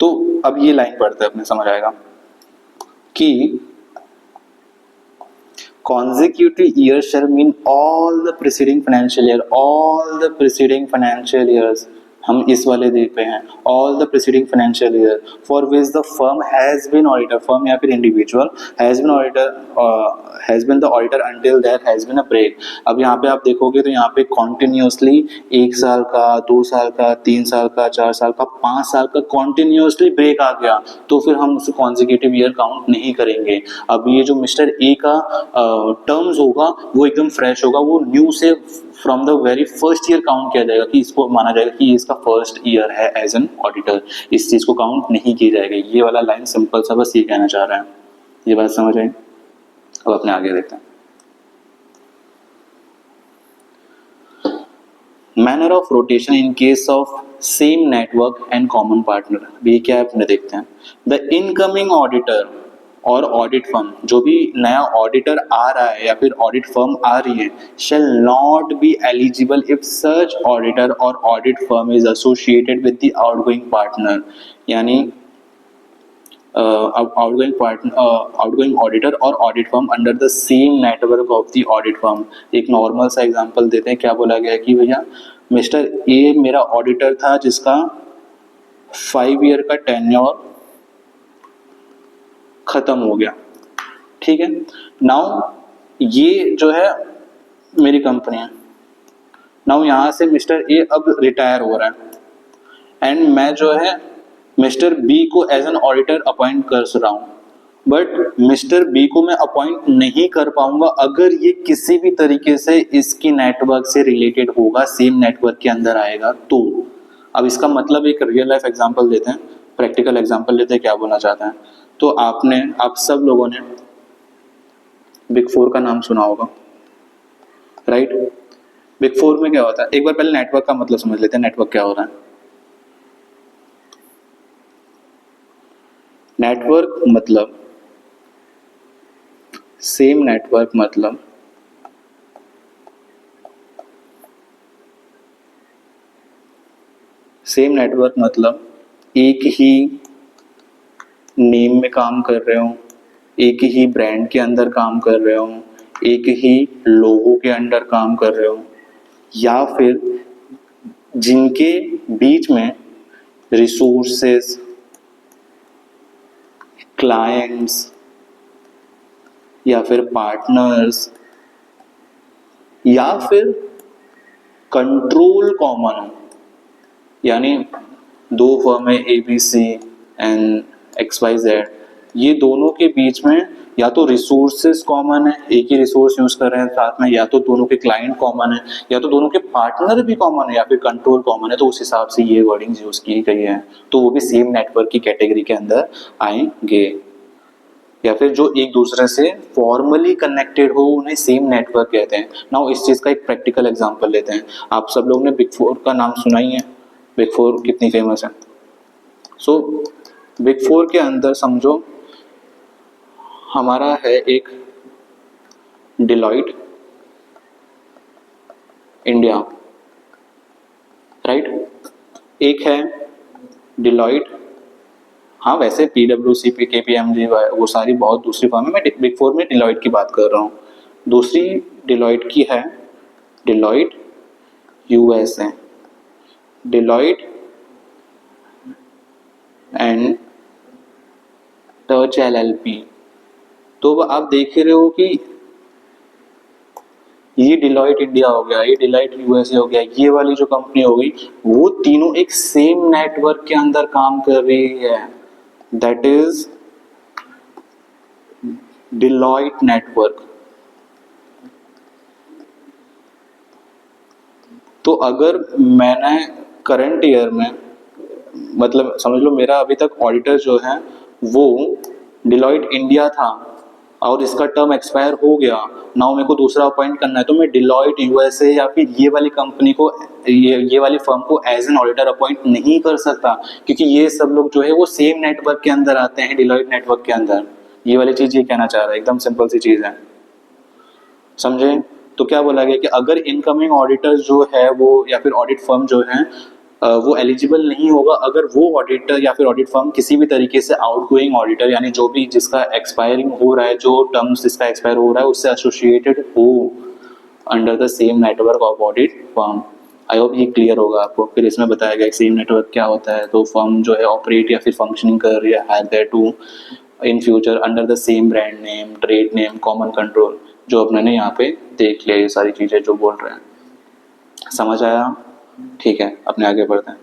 तो अब ये लाइन पढ़ते अपने समझ आएगा कि consecutive years shall mean all the preceding financial year, all the preceding financial years, हम इस वाले दे पे हैं, all the preceding financial year for which the firm has been auditor, firm या फिर individual has been auditor, has been the auditor until there has been a break। अब यहाँ पे आप देखोगे तो यहाँ पे continuously 1 साल का, 2 साल का, 3 साल का, 4 साल का, 5 साल का continuously ब्रेक आ गया, तो फिर हम उसे consecutive year काउंट नहीं करेंगे। अब ये जो मिस्टर ए का टर्म्स होगा वो एकदम फ्रेश होगा, वो न्यू से from the very first year count किया जाएगा, कि इसको माना जाएगा कि ये इसका फर्स्ट ईयर है एज एन ऑडिटर, इस चीज को काउंट नहीं की जाएगी। ये वाला लाइन सिंपल सा बस ये कहना चाह रहा है। ये बात समझ आई? अब अपने आगे देखते हैं। Manner of rotation in case of same network and common partner, ये क्या है अपने देखते हैं। द इनकमिंग ऑडिटर और ऑडिट फर्म, जो भी नया ऑडिटर आ रहा है या फिर ऑडिट फर्म आ रही है, shall not be eligible if such auditor or audit firm is associated with the outgoing partner, यानी outgoing auditor और audit firm under the same network of the audit firm। एक नॉर्मल सा एग्जांपल देते हैं। क्या बोला गया कि भैया मिस्टर ए मेरा ऑडिटर था जिसका 5 ईयर का टेन्योर खत्म हो गया, ठीक है। नाउ ये जो है मेरी कंपनी है, नाउ यहाँ से मिस्टर ए अब रिटायर हो रहा है एंड मैं जो है मिस्टर बी को एज एन ऑडिटर अपॉइंट कर रहा हूँ, बट मिस्टर बी को मैं अपॉइंट नहीं कर पाऊंगा अगर ये किसी भी तरीके से इसकी नेटवर्क से रिलेटेड होगा, सेम नेटवर्क के अंदर आएगा तो। अब इसका मतलब एक रियल लाइफ एग्जांपल लेते हैं, प्रैक्टिकल एग्जांपल लेते हैं, क्या बोलना चाहते हैं। तो आप सब लोगों ने बिग 4 का नाम सुना होगा, राइट। बिग 4 में क्या होता है, एक बार पहले नेटवर्क का मतलब समझ लेते हैं, नेटवर्क क्या होता है। नेटवर्क मतलब सेम नेटवर्क मतलब सेम नेटवर्क मतलब एक ही नेम में काम कर रहे हो, एक ही ब्रांड के अंदर काम कर रहे हो, एक ही लोगो के अंडर काम कर रहे हो, या फिर जिनके बीच में रिसोर्सेस, क्लाइंट्स या फिर पार्टनर्स या फिर कंट्रोल कॉमन हो। यानी दो फर्म है ABC एंड XYZ, ये दोनों के बीच में या तो रिसोर्सेज कॉमन है, एक ही रिसोर्स यूज कर रहे हैं साथ में, या तो दोनों के क्लाइंट कॉमन है, या तो दोनों के पार्टनर भी कॉमन है, या फिर कंट्रोल कॉमन है, तो उस हिसाब से ये वर्डिंग्स यूज की गई है, तो वो भी सेम नेटवर्क की कैटेगरी के अंदर आएंगे। या फिर जो एक दूसरे से फॉर्मली कनेक्टेड हो उन्हें सेम नेटवर्क कहते हैं। नाउ इस चीज का एक प्रैक्टिकल एग्जांपल लेते हैं। आप सब लोग ने बिग फोर का नाम सुना ही है, बिग फोर कितनी फेमस है। सो बिग फोर के अंदर समझो हमारा है एक डिलॉयट इंडिया, राइट, एक है डिलॉयट, हाँ वैसे PwC, KPMG वो सारी बहुत दूसरी फर्म है, मैं बिग फोर में डिलॉयट की बात कर रहा हूँ। दूसरी डिलॉयट की है Deloitte USA, Deloitte and touch LLP। तो आप देख रहे हो कि ये डिलॉयट इंडिया हो गया, ये डिलॉयट USA हो गया, ये वाली जो कंपनी हो गई, वो तीनों एक सेम नेटवर्क के अंदर काम कर रही है, दैट इज डिलॉयट नेटवर्क। तो अगर मैंने करंट ईयर में, मतलब समझ लो मेरा अभी तक ऑडिटर जो है वो डिलॉयट इंडिया था और इसका टर्म एक्सपायर हो गया, नाउ मेरे को दूसरा अपॉइंट करना है, तो मैं डिलॉयट USA या फिर ये वाली कंपनी को, ये वाली फर्म को एज एन ऑडिटर अपॉइंट नहीं कर सकता, क्योंकि ये सब लोग जो है वो सेम नेटवर्क के अंदर आते हैं, डिलॉयट नेटवर्क के अंदर। ये वाली चीज ये कहना चाह रहा है, एकदम सिंपल सी चीज है, समझे। तो क्या बोला गया कि अगर इनकमिंग ऑडिटर जो है वो या फिर ऑडिट फर्म जो है वो एलिजिबल नहीं होगा अगर वो ऑडिटर या फिर ऑडिट फर्म किसी भी तरीके से आउटगोइंग ऑडिटर, यानी जो भी जिसका एक्सपायरिंग हो रहा है, जो टर्म्स जिसका एक्सपायर हो रहा है उससे एसोसिएटेड हो under the same network of audit firm. I hope ये क्लियर होगा आपको। फिर इसमें बताया गया सेम नेटवर्क क्या होता है, तो फर्म जो है ऑपरेट या फिर फंक्शनिंग कर रही है have their to in future under the same brand name, trade name, common control, जो अपने ने यहाँ पे देख लिया ये सारी चीजें जो बोल रहे हैं। समझ आया? ठीक है, अपने आगे बढ़ते हैं।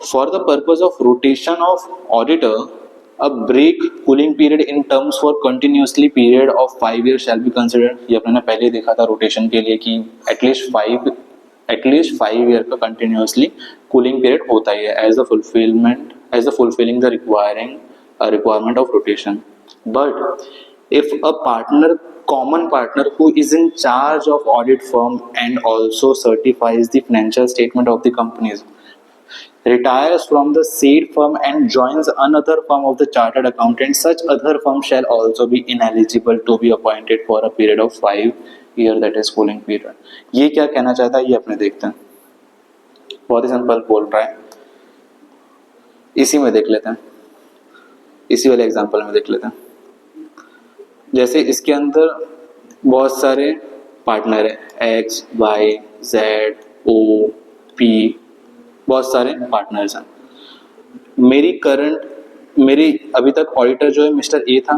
For the purpose of rotation of auditor, a break cooling period in terms for continuously period of 5 years shall be considered। ये अपने ने पहले देखा था रोटेशन के लिए कि एटलीस्ट 5 ईयर का कंटिन्यूसली कूलिंग पीरियड होता ही है as the fulfilling the requirement of rotation. But if a common partner who is in charge of audit firm and also certifies the financial statement of the companies retires from the said firm and joins another firm of the chartered accountant, such other firm shall also be ineligible to be appointed for a period of 5 years, that is cooling period। ये क्या कहना चाहता है ये अपने देखते हैं, बहुत ही सिंपल बोल रहा है, इसी में देख लेते हैं, इसी वाले एग्जांपल में देख लेते हैं। जैसे इसके अंदर बहुत सारे पार्टनर है, X, Y, Z, O, P, बहुत सारे पार्टनर्स हैं। मेरी अभी तक ऑडिटर जो है मिस्टर ए था,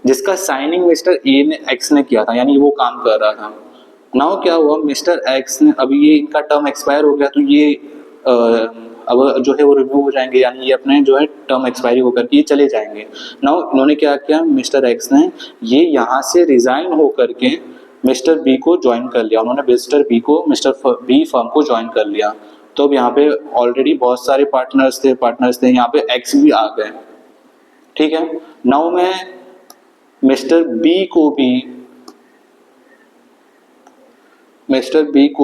जिसका साइनिंग मिस्टर ए ने एक्स ने किया था, यानी वो काम कर रहा था। नाउ क्या हुआ, मिस्टर एक्स ने, अभी ये इनका टर्म एक्सपायर हो गया, तो ये अब जो है वो रिव्यू हो जाएंगे, यानी ये अपने जो है टर्म एक्सपायरी होकर के ये चले जाएंगे। नाउ इन्होंने क्या किया, मिस्टर एक्स ने ये यहाँ से रिजाइन होकर के मिस्टर बी को ज्वाइन कर लिया, उन्होंने मिस्टर बी को मिस्टर बी फर्म को ज्वाइन कर लिया। तो अब यहाँ पे ऑलरेडी बहुत सारे पार्टनर्स थे, यहाँ पे एक्स भी आ गए, ठीक है। नाउ मैं मिस्टर बी को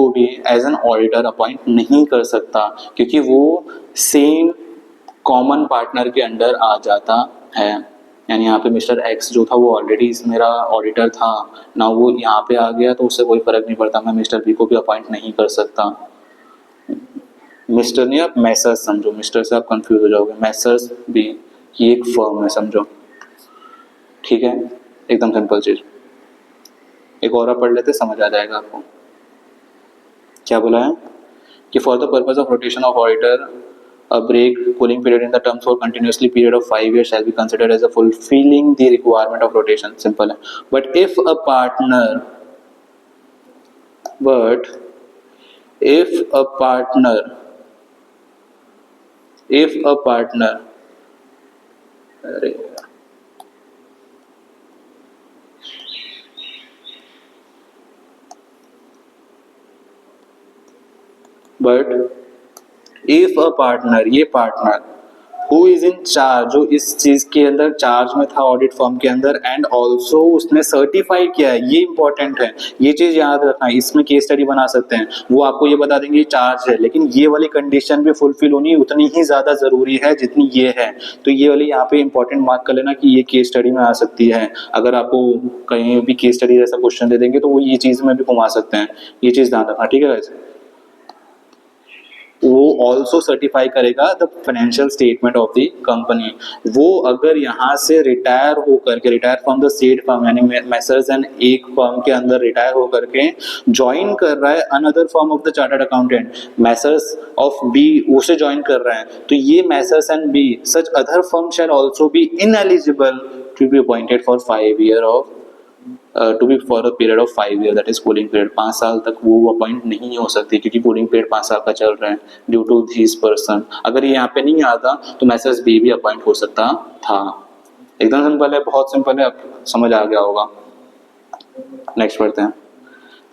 भी एज एन ऑडिटर अपॉइंट नहीं कर सकता, क्योंकि वो सेम कॉमन पार्टनर के अंडर आ जाता है। यानी यहाँ पे मिस्टर एक्स जो था वो ऑलरेडी मेरा ऑडिटर था ना, वो यहाँ पे आ गया तो उससे कोई फर्क नहीं पड़ता, मैं मिस्टर बी को भी अपॉइंट नहीं कर सकता। मिस्टर नहीं, आप मैसर्स समझो, मिस्टर से आप कंफ्यूज हो जाओगे, मैसर्स बी ये एक फर्म है समझो, ठीक है, एकदम सिंपल चीज। एक और पढ़ लेते समझ आ जाएगा आपको। क्या बोला है कि for the purpose of rotation of auditor a break cooling period in the terms for continuously period of 5 years shall be considered as a fulfilling the requirement of rotation, simple है। but if a partner अरे but if a partner, ये partner who is in charge, जो इस चीज के अंदर चार्ज में था ऑडिट फर्म के अंदर, एंड ऑल्सो उसने सर्टिफाई किया है, ये इंपॉर्टेंट है, ये चीज याद रखना है। इसमें केस स्टडी बना सकते हैं, वो आपको ये बता देंगे चार्ज है, लेकिन ये वाली कंडीशन भी फुलफिल होनी उतनी ही ज्यादा जरूरी है जितनी ये है। तो ये वाली यहाँ पे इंपॉर्टेंट मार्क कर लेना कि ये केस स्टडी में आ सकती है। अगर आपको कहीं भी केस स्टडी जैसा क्वेश्चन दे देंगे तो वो ये चीज में भी घुमा सकते हैं, ये चीज ध्यान रखना, ठीक है गाइस। वो ऑल्सो सर्टिफाई करेगा the financial statement of the company. वो अगर यहाँ से रिटायर होकर के, retire from the said firm यानी मैसर्स एंड एक फर्म के अंदर रिटायर होकर के ज्वाइन कर रहा है another firm of the chartered accountant, messrs of B उसे ज्वाइन कर रहा है, तो ये messrs and B such other firm shall also be ineligible to be appointed for 5 years of to be for a period of 5 years, that is cooling period. 5 साल तक वो अपॉइंट नहीं हो सकती क्योंकि कूलिंग पीरियड 5 साल का चल रहा है ड्यू टू दिस पर्सन। अगर ये यहाँ पे नहीं आता तो मैसेज बी भी अपॉइंट हो सकता था। एकदम सिंपल है, बहुत सिंपल है, अब समझ आ गया होगा। नेक्स्ट पढ़ते हैं,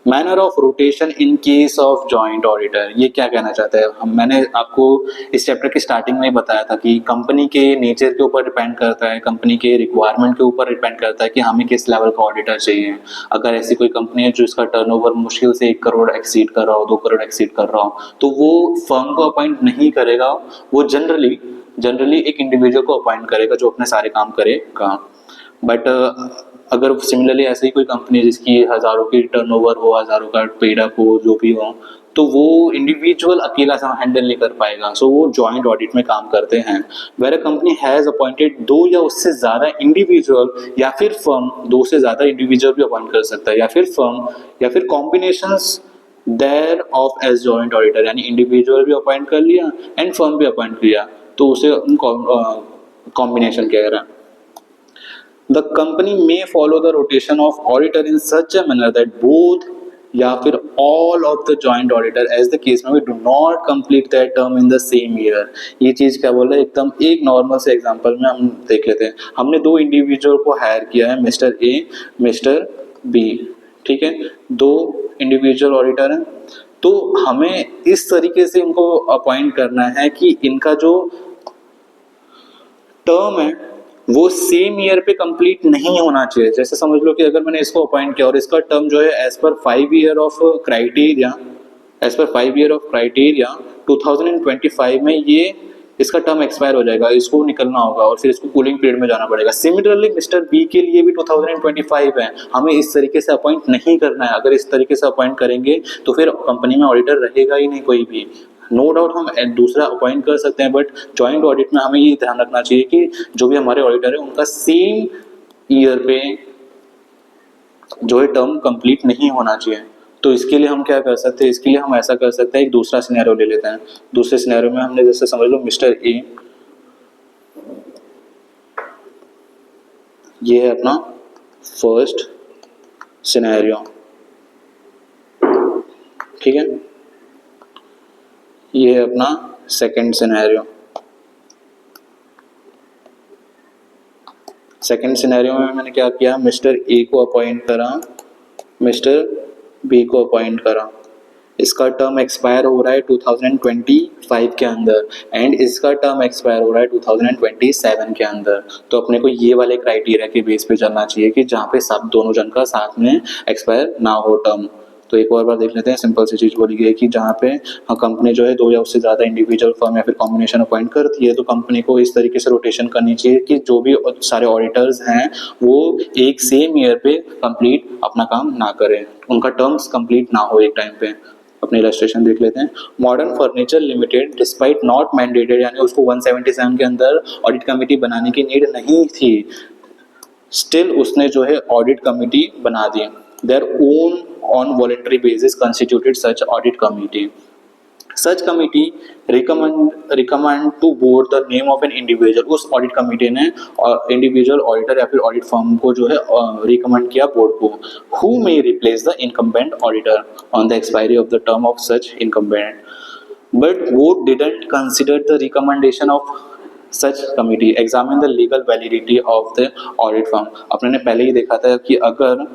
manner of rotation in case of joint auditor. ये क्या कहना चाहता है, मैंने आपको इस चैप्टर की स्टार्टिंग में ही बताया था कि कंपनी के नेचर के ऊपर डिपेंड करता है, कंपनी के रिक्वायरमेंट के ऊपर डिपेंड करता है कि हमें किस लेवल का ऑडिटर चाहिए। अगर ऐसी कोई कंपनी है जो इसका टर्नओवर मुश्किल से 1 करोड़ एक्सीड कर रहा हो, 2 करोड़ एक्सीड कर रहा हो, तो वो फर्म को अपॉइंट नहीं करेगा, वो जनरली एक इंडिविजुअल को अपॉइंट करेगा जो अपने सारे काम करेगा। बट अगर सिमिलरली ऐसे ही कोई कंपनी जिसकी हजारों की टर्नओवर हो, हजारों का पेड अप हो, जो भी हो, तो वो इंडिविजुअल अकेला सा हैंडल नहीं कर पाएगा, सो वो जॉइंट ऑडिट में काम करते हैं। Where a company has appointed 2 या उससे ज्यादा इंडिविजुअल या फिर फर्म, 2 से ज्यादा इंडिविजुअल भी अपॉइंट कर सकता है, या फिर फर्म या फिर combinations thereof as joint auditor, यानी इंडिविजुअल भी अपॉइंट कर लिया एंड फर्म भी अपॉइंट किया, तो उसे कॉम्बिनेशन कह रहा है। The company may follow the rotation of auditor in such a manner that both या फिर all of the joint auditor as the case may be do not complete their term in the same year। ये चीज क्या बोल रहा है, एकदम एक नॉर्मल से एग्जांपल में हम देख लेते हैं। हमने 2 इंडिविजुअल को हायर किया है, मिस्टर ए मिस्टर बी, ठीक है, 2 इंडिविजुअल ऑडिटर हैं, तो हमें इस तरीके से इनको अपॉइंट करना है कि इनका जो टर्म है वो सेम ईयर पे कंप्लीट नहीं होना चाहिए। जैसे समझ लो कि अगर मैंने इसको अपॉइंट किया और इसका टर्म जो है एज पर 5 years ऑफ क्राइटेरिया, 2025 में ये इसका टर्म एक्सपायर हो जाएगा, इसको निकलना होगा और फिर इसको कूलिंग पीरियड में जाना पड़ेगा। सिमिलरली मिस्टर बी के लिए भी 2025 है, हमें इस तरीके से अपॉइंट नहीं करना है। अगर इस तरीके से अपॉइंट करेंगे तो फिर कंपनी में ऑडिटर रहेगा ही नहीं कोई भी। नो डाउट हम दूसरा अपॉइंट कर सकते हैं, बट जॉइंट ऑडिट में हमें ये ध्यान रखना चाहिए कि जो भी हमारे ऑडिटर है उनका सेम ईयर पे जो है टर्म कंप्लीट नहीं होना चाहिए। तो इसके लिए हम क्या कर सकते हैं, इसके लिए हम ऐसा कर सकते हैं, एक दूसरा सिनेरियो ले लेते हैं। दूसरे सिनेरियो में हमने जैसे समझ लो मिस्टर ए, ये है अपना फर्स्ट सिनेरियो, ठीक है, ये है अपना सेकंड सिनेरियो। सेकंड सिनेरियो में मैंने क्या किया, मिस्टर ए को अपॉइंट करा, मिस्टर बी को अपॉइंट करा। इसका टर्म एक्सपायर हो रहा है 2025 के अंदर एंड इसका टर्म एक्सपायर हो रहा है 2027 के अंदर। तो अपने को ये वाले क्राइटेरिया के बेस पे चलना चाहिए कि जहाँ पे सब दोनों जन का साथ में एक्सपायर ना हो टर्म। तो एक और बार देख लेते हैं। सिंपल सी चीज बोली गई है कि जहाँ पे कंपनी जो है 2 या उससे ज्यादा इंडिविजुअल फर्म या फिर कॉम्बिनेशन अपॉइंट करती है, तो कंपनी को इस तरीके से रोटेशन करनी चाहिए कि जो भी सारे ऑडिटर्स हैं वो एक सेम ईयर पे कंप्लीट अपना काम ना करें, उनका टर्म्स कंप्लीट ना हो एक टाइम पे। अपने इलस्ट्रेशन देख लेते हैं। Modern furniture limited despite not mandated, यानी उसको 177 के अंदर ऑडिट कमेटी बनाने की नीड नहीं थी, स्टिल उसने जो है ऑडिट कमेटी बना दी। Their own on voluntary basis constituted such audit committee. Such committee recommend to board the name of an individual. उस ऑडिट कमेटी ने इंडिविजुअल ऑडिटर या फिर ऑडिट फर्म को जो है रिकमेंड किया बोर्ड को, who may replace the incumbent auditor on the expiry of the term of such incumbent, but board didn't consider the recommendation of such committee, examine the legal validity of the audit firm. अपने ने पहले ही देखा था कि अगर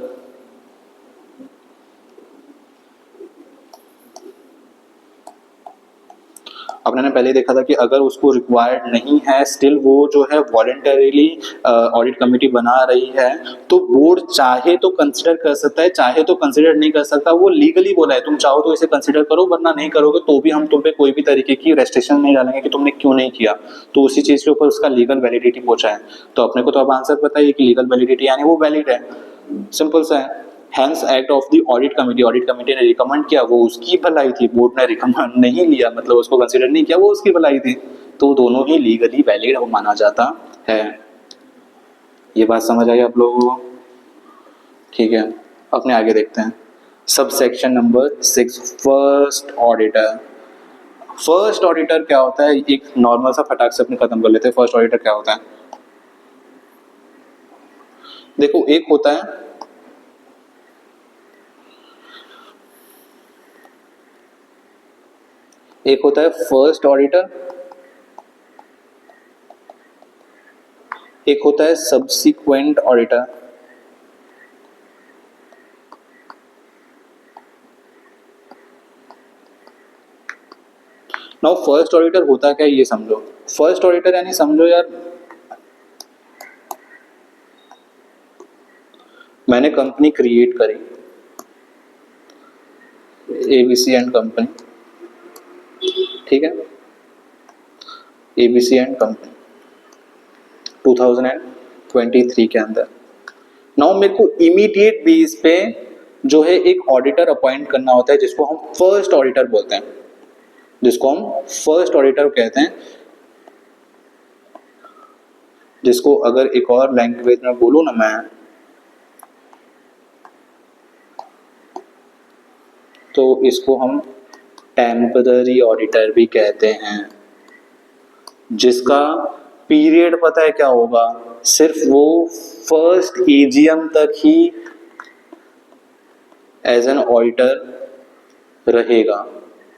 अपने ने पहले ही देखा था कि अगर उसको रिक्वायर्ड नहीं है, स्टिल वो जो है वॉलेंटरीली ऑडिट कमेटी बना रही है, तो बोर्ड चाहे तो कंसिडर कर सकता है, चाहे तो कंसिडर नहीं कर सकता। वो लीगली बोला है, तुम चाहो तो इसे कंसिडर करो, वरना नहीं करोगे तो भी हम तुम पे कोई भी तरीके की रेस्ट्रिक्शन नहीं डालेंगे कि तुमने क्यों नहीं किया। तो उसी चीज के ऊपर उसका लीगल वैलिडिटी पहुंचा है। तो अपने को तो अब आंसर पता है कि लीगल वैलिडिटी यानी वो वैलिड है, सिंपल सा है। Hence act of the audit committee ने रिकमेंड किया, वो उसकी भलाई थी, बोर्ड ने रिकमेंड नहीं लिया, मतलब उसको कंसीडर नहीं किया, वो उसकी भलाई थी। तो दोनों ही लीगली वैलिड माना जाता है। ये बात समझ आई आप लोगों को? ठीक है, अपने आगे देखते हैं। Sub section number 6, first auditor. First auditor क्या होता है? एक नॉर्मल सा फटाक से अपने खत्म कर लेते हैं। फर्स्ट ऑडिटर क्या होता है? देखो, एक होता है फर्स्ट ऑडिटर, एक होता है subsequent auditor. Now first auditor होता क्या है ये समझो। फर्स्ट ऑडिटर यानी समझो यार, मैंने कंपनी क्रिएट करी, एबीसी एंड कंपनी, ठीक है, एबीसी एंड कंपनी 2023 के अंदर। नाउ मेरे को इमीडिएट बेस पे जो है एक ऑडिटर अपॉइंट करना होता है, जिसको हम फर्स्ट ऑडिटर बोलते हैं, जिसको हम फर्स्ट ऑडिटर कहते हैं, जिसको अगर एक और लैंग्वेज में बोलूं ना मैं, तो इसको हम टेम्पररी ऑडिटर भी कहते हैं, जिसका पीरियड पता है क्या होगा? सिर्फ वो फर्स्ट एजीएम तक ही एज एन ऑडिटर रहेगा,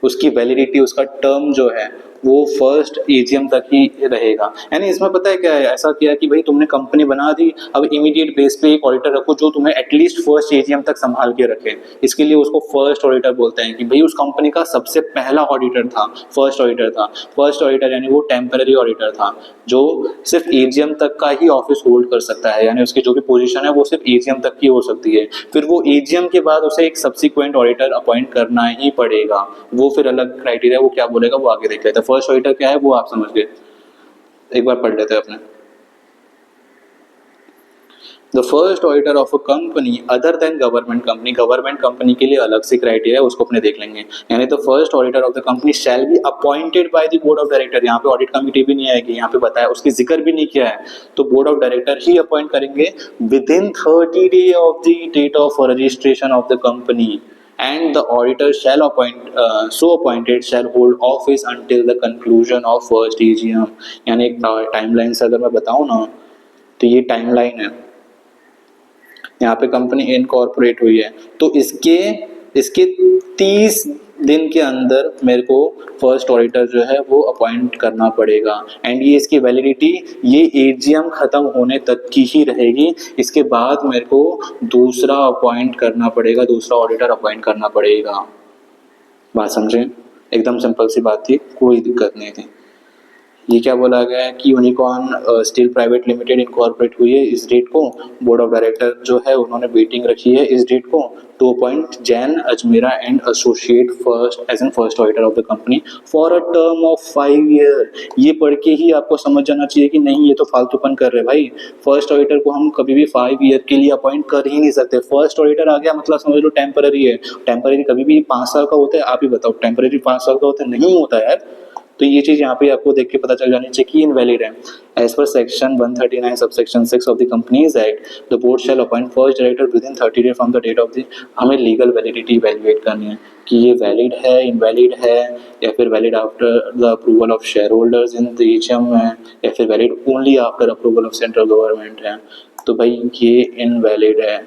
उसकी वैलिडिटी, उसका टर्म जो है वो फर्स्ट एजीएम तक ही रहेगा। यानी इसमें पता है क्या है, ऐसा किया कि भाई तुमने कंपनी बना दी, अब इमीडिएट बेस पे एक ऑडिटर रखो जो तुम्हें एटलीस्ट फर्स्ट एजीएम तक संभाल के रखे। इसके लिए उसको फर्स्ट ऑडिटर बोलते हैं कि भाई उस कंपनी का सबसे पहला ऑडिटर था, फर्स्ट ऑडिटर था। फर्स्ट ऑडिटर यानी वो टेम्पररी ऑडिटर था, जो सिर्फ एजीएम तक का ही ऑफिस होल्ड कर सकता है, यानी उसकी जो भी पोजीशन है वो सिर्फ एजीएम तक की हो सकती है। फिर वो एजीएम के बाद उसे एक सब्सिक्वेंट ऑडिटर अपॉइंट करना ही पड़ेगा। वो फिर अलग क्राइटेरिया, वो क्या बोलेगा वो आगे देख लेते हैं। फर्स्ट ऑडिटर क्या है वो आप समझ गए, एक बार पढ़ लेते हैं अपने। The first auditor of a company other than government company, government company के लिए अलग से क्राइटेरिया है, उसको अपने देख लेंगे। यानी the first auditor of the company shall be appointed by the board of director. यहाँ पे ऑडिट कमिटी भी नहीं आएगी, यहाँ पे बताया, उसकी जिक्र भी नहीं किया है, तो बोर्ड ऑफ डायरेक्टर ही अपॉइंट करेंगे within 30 days of the date of registration of the company, and the auditor shall so appointed shall hold office until the conclusion of first AGM। यानी एक टाइमलाइन से अगर मैं बताऊं ना, तो ये टाइमलाइन है। यहाँ पे कंपनी इनकॉर्पोरेट हुई है, तो इसके 30 दिन के अंदर मेरे को फर्स्ट ऑडिटर जो है वो अपॉइंट करना पड़ेगा। एंड ये इसकी वैलिडिटी ये एजीएम खत्म होने तक की ही रहेगी। इसके बाद मेरे को दूसरा अपॉइंट करना पड़ेगा, दूसरा ऑडिटर अपॉइंट करना पड़ेगा। बात समझे? एकदम सिंपल सी बात थी, कोई दिक्कत नहीं थी। ये क्या बोला गया है कि unicorn steel private limited incorporate हुई है इस डेट को। बोर्ड ऑफ डायरेक्टर जो है उन्होंने मीटिंग रखी है इस डेट को to appoint Jain Ajmera and associate first as an first auditor of the company for a term of 5 year. ये पढ़ के ही आपको समझ जाना चाहिए कि नहीं ये तो फालतूपन कर रहे हैं भाई। फर्स्ट ऑडिटर को हम कभी भी 5 ईयर के लिए अपॉइंट कर ही नहीं सकते। फर्स्ट ऑडिटर आ गया मतलब समझ लो टेम्पररी है। टेम्पररी कभी भी 5 साल का होता है, आप ही बताओ टेम्पररी 5 साल का होता है? नहीं होता है यार। तो ये चीज यहाँ पे आपको देख के पता चल जानी चाहिए कि इनवैलिड है। एज पर section 139 subsection 6 of the companies act the board shall appoint first director within 30 days from the date of the. हमें लीगल वैलिडिटी इवैल्यूएट करनी है कि ये वैलिड है, इनवैलिड है, या फिर valid after the approval of share holders in the AGM है, या फिर valid only after approval of central government है। तो भाई ये इनवैलिड है।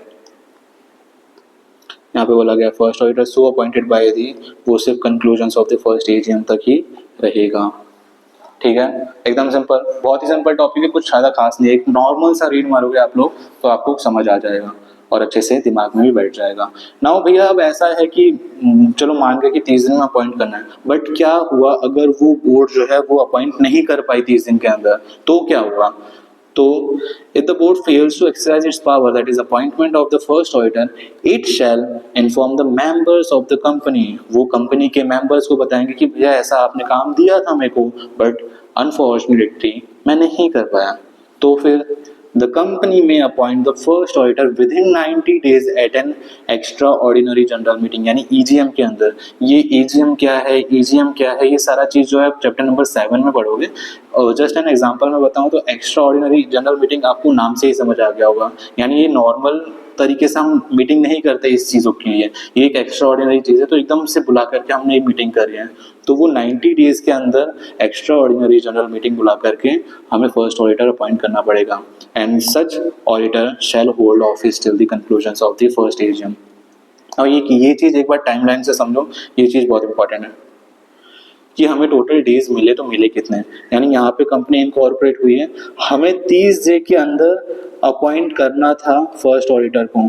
यहाँ पे बोला गया first auditor so appointed by the, वो सिर्फ conclusions of the first AGM तक ही रहेगा। ठीक है, एकदम सिंपल, बहुत ही सिंपल टॉपिक है, कुछ ज़्यादा खास नहीं है। एक नॉर्मल सा रीड मारोगे आप लोग तो आपको समझ आ जाएगा और अच्छे से दिमाग में भी बैठ जाएगा। नाउ भैया अब ऐसा है कि चलो मान गए कि 30 दिन में अपॉइंट करना है, बट क्या हुआ अगर वो बोर्ड जो है वो अपॉइंट नहीं कर पाई 30 दिन के अंदर, तो क्या हुआ? तो if the board fails to exercise its power, that is appointment of the first auditor, it shall inform the members of the company। वो कंपनी के मेंबर्स को बताएंगे कि भैया ऐसा आपने काम दिया था मेरे को, बट अनफॉर्चुनेटली मैं नहीं कर पाया। तो फिर the company may appoint the first auditor within 90 days at an extraordinary general meeting, यानी EGM के अंदर। ये EGM क्या है, EGM क्या है, ये सारा चीज जो है चैप्टर नंबर 7 में पढ़ोगे। और जस्ट एन एग्जांपल में बताऊं तो एक्स्ट्रा ऑर्डिनरी जनरल मीटिंग आपको नाम से ही समझ आ गया होगा, यानी ये नॉर्मल तरीके से हम मीटिंग नहीं करते इस चीज़ों के लिए, ये एक एक्स्ट्रा ऑर्डिनरी चीज़ है, तो एकदम से बुला करके हमने एक मीटिंग कर रहे हैं। तो वो 90 डेज के अंदर एक्स्ट्रा ऑर्डिनरी जनरल मीटिंग बुला करके हमें फर्स्ट ऑडिटर अपॉइंट करना पड़ेगा। And such auditor shall hold office till the conclusions of the first AGM. और ये चीज़ एक बार टाइमलाइन से समझो, ये चीज़ बहुत इंपॉर्टेंट है कि हमें टोटल डेज मिले तो मिले कितने, यानी यहाँ पे कंपनी इनकॉर्पोरेट हुई है, हमें 30 डे के अंदर अपॉइंट करना था फर्स्ट ऑडिटर को,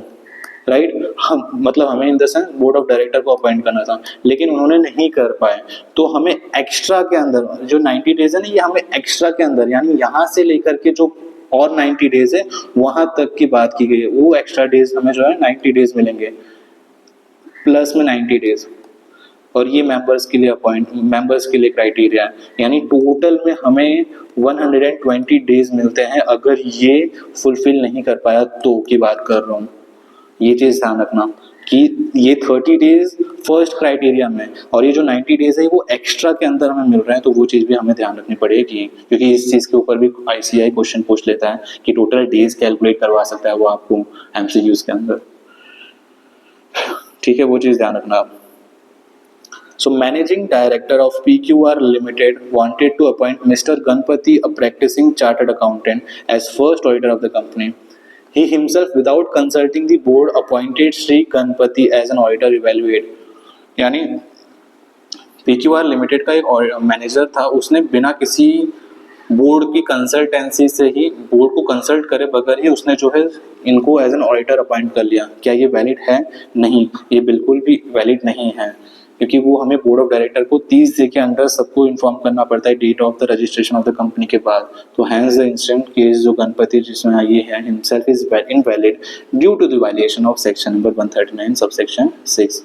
राइट। हम मतलब हमें in the sense board of director को अपॉइंट करना था, लेकिन उन्होंने नहीं कर पाए। तो हमें एक्स्ट्रा के अंदर जो 90 डेज है ना, ये हमें एक्स्ट्रा के अंदर यानी यहाँ से लेकर के जो और 90 डेज है वहां तक की बात की गई है। वो एक्स्ट्रा डेज हमें जो है 90 डेज मिलेंगे प्लस में 90 डेज, और ये मेंबर्स के लिए क्राइटेरिया है, यानी टोटल में हमें 120 डेज मिलते हैं अगर ये फुलफिल नहीं कर पाया तो की बात कर रहा हूँ। ये चीज़ ध्यान रखना कि ये 30 डेज फर्स्ट क्राइटेरिया में और ये जो 90 डेज है वो एक्स्ट्रा के अंदर हमें मिल रहे हैं, तो वो चीज़ भी हमें ध्यान रखनी पड़ेगी, क्योंकि इस चीज़ के ऊपर भी ICAI क्वेश्चन पूछ लेता है कि टोटल डेज कैलकुलेट करवा सकता है वो आपको MCQs के अंदर। ठीक है, वो चीज़ ध्यान रखना आप। So managing director of PQR Limited wanted to appoint Mr. Ganpati, a practicing chartered accountant, as first auditor of the company. He himself, without consulting the board, appointed Sri Ganpati as an auditor evaluate। यानी PQR Limited का एक मैनेजर था, उसने बिना किसी बोर्ड की कंसल्टेंसी से ही, बोर्ड को कंसल्ट करे बगैर ही उसने जो है इनको एज एन ऑडिटर अपॉइंट कर लिया। क्या ये वैलिड है? नहीं, ये बिल्कुल भी वैलिड नहीं है, क्योंकि वो हमें बोर्ड ऑफ डायरेक्टर को 30 दिन के अंदर सबको इन्फॉर्म करना पड़ता है date of the registration of the company के बाद। तो हैंस द इंस्टेंट केस जो गणपति जिसमें ये है himself is invalid due to the violation of section number 139 subsection 6।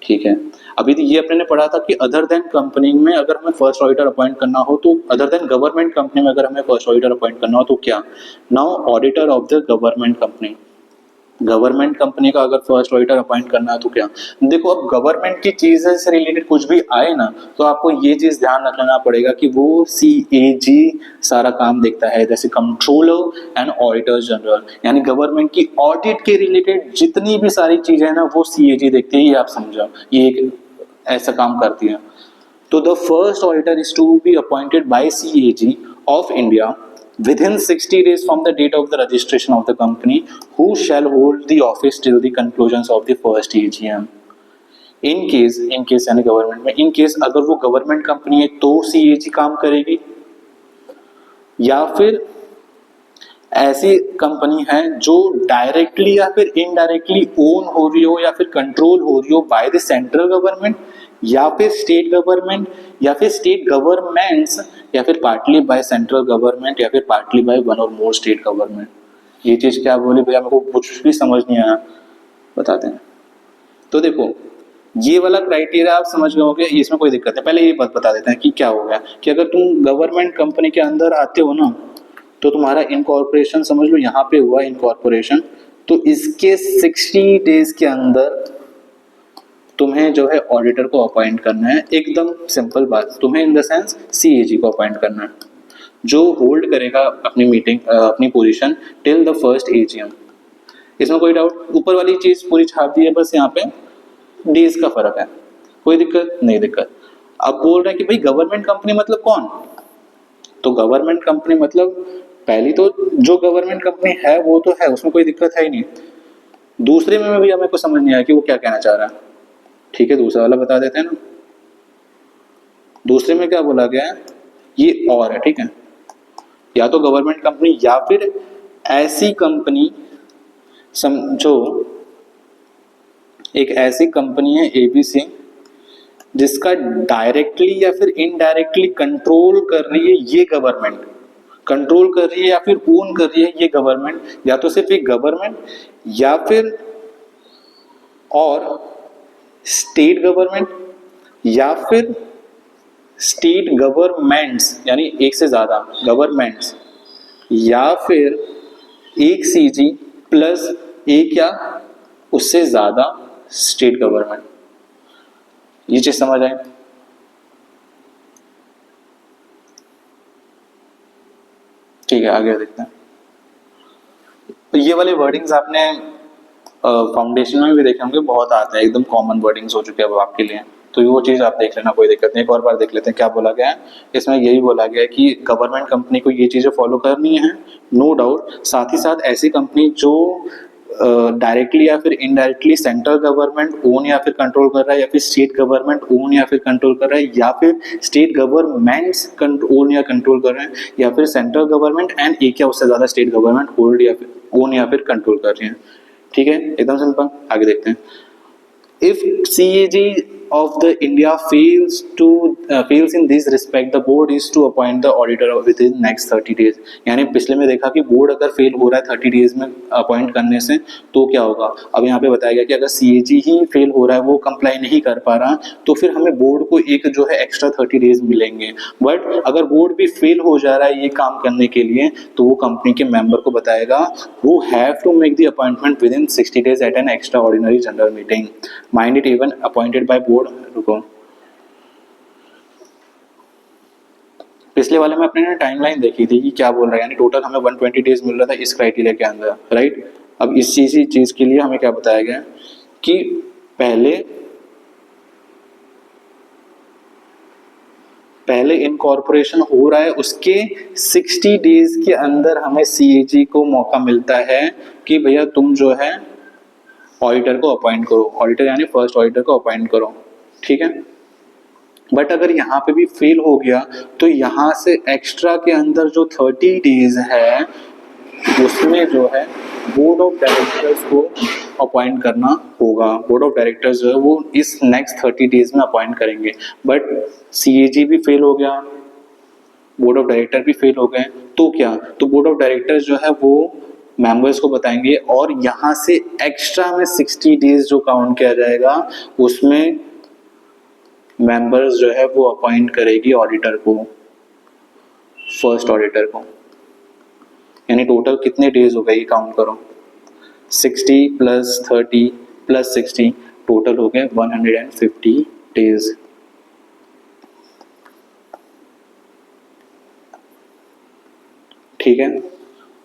ठीक है, अभी तो ये अपने ने पढ़ा था कि अदर देन कंपनी में अगर हमें फर्स्ट ऑडिटर अपॉइंट करना हो तो, अदर देन गवर्नमेंट कंपनी में अगर हमें फर्स्ट ऑडिटर अपॉइंट करना हो तो क्या? Now auditor of the government company, government company का अगर फर्स्ट ऑडिटर अपॉइंट करना है तो क्या? देखो, अब गवर्नमेंट की चीजें से रिलेटेड कुछ भी आए ना तो आपको ये चीज ध्यान रखना पड़ेगा कि वो CAG सारा काम देखता है, जैसे कंट्रोलर एंड ऑडिटर जनरल, यानी गवर्नमेंट की ऑडिट के रिलेटेड जितनी भी सारी चीजें हैं ना वो CAG देखती है, ये आप समझो, ये एक ऐसा काम करती है। तो the first auditor is to be appointed by CAG of India within 60 days from the date of the registration of the company, who shall hold the office till the conclusions of the first AGM। in case यानी गवर्नमेंट में, in case अगर वो गवर्नमेंट कंपनी है तो CAG काम करेगी, या फिर ऐसी कंपनी है जो डायरेक्टली या फिर इनडायरेक्टली ओन हो रही हो या फिर कंट्रोल हो रही हो बाय द सेंट्रल गवर्नमेंट, या फिर स्टेट गवर्नमेंट, या फिर स्टेट गवर्नमेंट्स, या फिर पार्टली बाय सेंट्रल गवर्नमेंट, या फिर पार्टली बाय वन और मोर स्टेट गवर्नमेंट। ये चीज क्या बोली भैया, मेरे को कुछ भी समझ नहीं आया, बताते हैं। तो देखो ये वाला क्राइटेरिया आप समझ गए होंगे, इसमें कोई दिक्कत है। पहले ये बात बता देते हैं कि क्या हो गया कि अगर तुम गवर्नमेंट कंपनी के अंदर आते हो ना, तो तुम्हारा इनकॉर्पोरेशन समझ लो यहाँ पे हुआ इनकॉर्पोरेशन, तो इसके 60 डेज के अंदर तुम्हें जो है ऑडिटर को अपॉइंट करना है। एकदम सिंपल बात, तुम्हें इन द सेंस सीएजी को अपॉइंट करना है, जो होल्ड करेगा अपनी मीटिंग अपनी position till the first AGM. इसमें कोई डाउट, ऊपर वाली चीज पूरी छाप दी है, बस यहाँ पे डेज का फर्क है, कोई दिक्कत नहीं दिक्कत। अब बोल रहे हैं कि भाई गवर्नमेंट कंपनी मतलब कौन, तो गवर्नमेंट कंपनी मतलब पहली तो जो गवर्नमेंट कंपनी है वो तो है, उसमें कोई दिक्कत है ही नहीं। दूसरे में भी हमें को समझ नहीं आया कि वो क्या कहना चाह रहा है। ठीक है, दूसरा वाला बता देते हैं ना। दूसरे में क्या बोला गया है, ये और है, ठीक है, या तो गवर्नमेंट कंपनी या फिर ऐसी कंपनी, समझो एक ऐसी कंपनी है एबीसी जिसका डायरेक्टली या फिर इनडायरेक्टली कंट्रोल कर रही है ये गवर्नमेंट, कंट्रोल कर रही है या फिर ओन कर रही है ये गवर्नमेंट, या तो सिर्फ एक गवर्नमेंट या फिर और स्टेट गवर्नमेंट या फिर स्टेट गवर्नमेंट्स, यानी एक से ज्यादा गवर्नमेंट्स, या फिर एक सीजी प्लस एक या उससे ज्यादा स्टेट गवर्नमेंट। ये चीज समझ आए? ठीक है, आगे देखते हैं। तो ये वाले वर्डिंग्स आपने फाउंडेशन में भी देखे होंगे, बहुत आते हैं, एकदम कॉमन वर्डिंग्स हो चुके हैं अब आपके लिए, तो वो चीज आप देख लेना, कोई दिक्कत नहीं। एक और बार देख लेते हैं क्या बोला गया है। इसमें यही बोला गया है कि गवर्नमेंट कंपनी को ये चीजें फॉलो करनी है, नो डाउट। साथ ही साथ ऐसी कंपनी जो डायरेक्टली या फिर इनडायरेक्टली सेंट्रल गवर्नमेंट ओन या फिर कंट्रोल कर रहा है, या फिर स्टेट गवर्नमेंट ओन या फिर कंट्रोल कर रहा है, या फिर स्टेट गवर्नमेंट्स ओन या कंट्रोल कर रहे हैं, या फिर सेंट्रल गवर्नमेंट एंड एक या उससे ज्यादा स्टेट गवर्नमेंट होल्ड या फिर ओन या फिर कंट्रोल कर रहे हैं। ठीक है, एकदम सिंपल। आगे देखते हैं। If CAG of the India fails in this respect, the board is to appoint the auditor within next 30 days। यानी पिछले में देखा कि बोर्ड अगर फेल हो रहा है 30 डेज में अपॉइंट करने से तो क्या होगा। अब यहाँ पे बताया गया कि अगर CAG ही फेल हो रहा है, वो कंप्लाई नहीं कर पा रहा, तो फिर हमें बोर्ड को एक जो है एक्स्ट्रा 30 डेज मिलेंगे। बट अगर बोर्ड भी फेल हो जा रहा है ये काम करने के लिए, तो वो कंपनी के मेंबर को बताएगा who have to make the appointment within 60 days at an extraordinary general meeting, mind it even appointed by board। रुको, पिछले वाले में अपने ने टाइमलाइन देखी थी कि क्या बोल रहा है, यानी टोटल हमें 120 डेज मिल रहा था इस क्राइटेरिया के अंदर, राइट। अब इस चीज के लिए हमें क्या बताया गया कि पहले इनकॉर्पोरेशन हो रहा है, उसके 60 डेज के अंदर हमें सीएजी को मौका मिलता है कि भैया तुम जो है ऑडिटर को अपॉइंट करो, ऑडिटर यानी फर्स्ट ऑडिटर को अपॉइंट करो। ठीक है, बट अगर यहाँ पे भी फेल हो गया तो यहाँ से एक्स्ट्रा के अंदर जो 30 डेज है उसमें जो है बोर्ड ऑफ डायरेक्टर्स को अपॉइंट करना होगा। बोर्ड ऑफ डायरेक्टर्स जो है वो इस नेक्स्ट 30 डेज में अपॉइंट करेंगे। बट सीएजी भी फेल हो गया, बोर्ड ऑफ डायरेक्टर भी फेल हो गए, तो क्या, तो बोर्ड ऑफ डायरेक्टर्स जो है वो मेंबर्स को बताएंगे और यहाँ से एक्स्ट्रा में 60 डेज जो काउंट किया जाएगा उसमें मेंबर्स जो है वो अपॉइंट करेगी ऑडिटर को, फर्स्ट ऑडिटर को। यानी टोटल कितने डेज हो गए ये काउंट करो, 60 प्लस 30 प्लस 60, टोटल हो गए 150 डेज। ठीक है,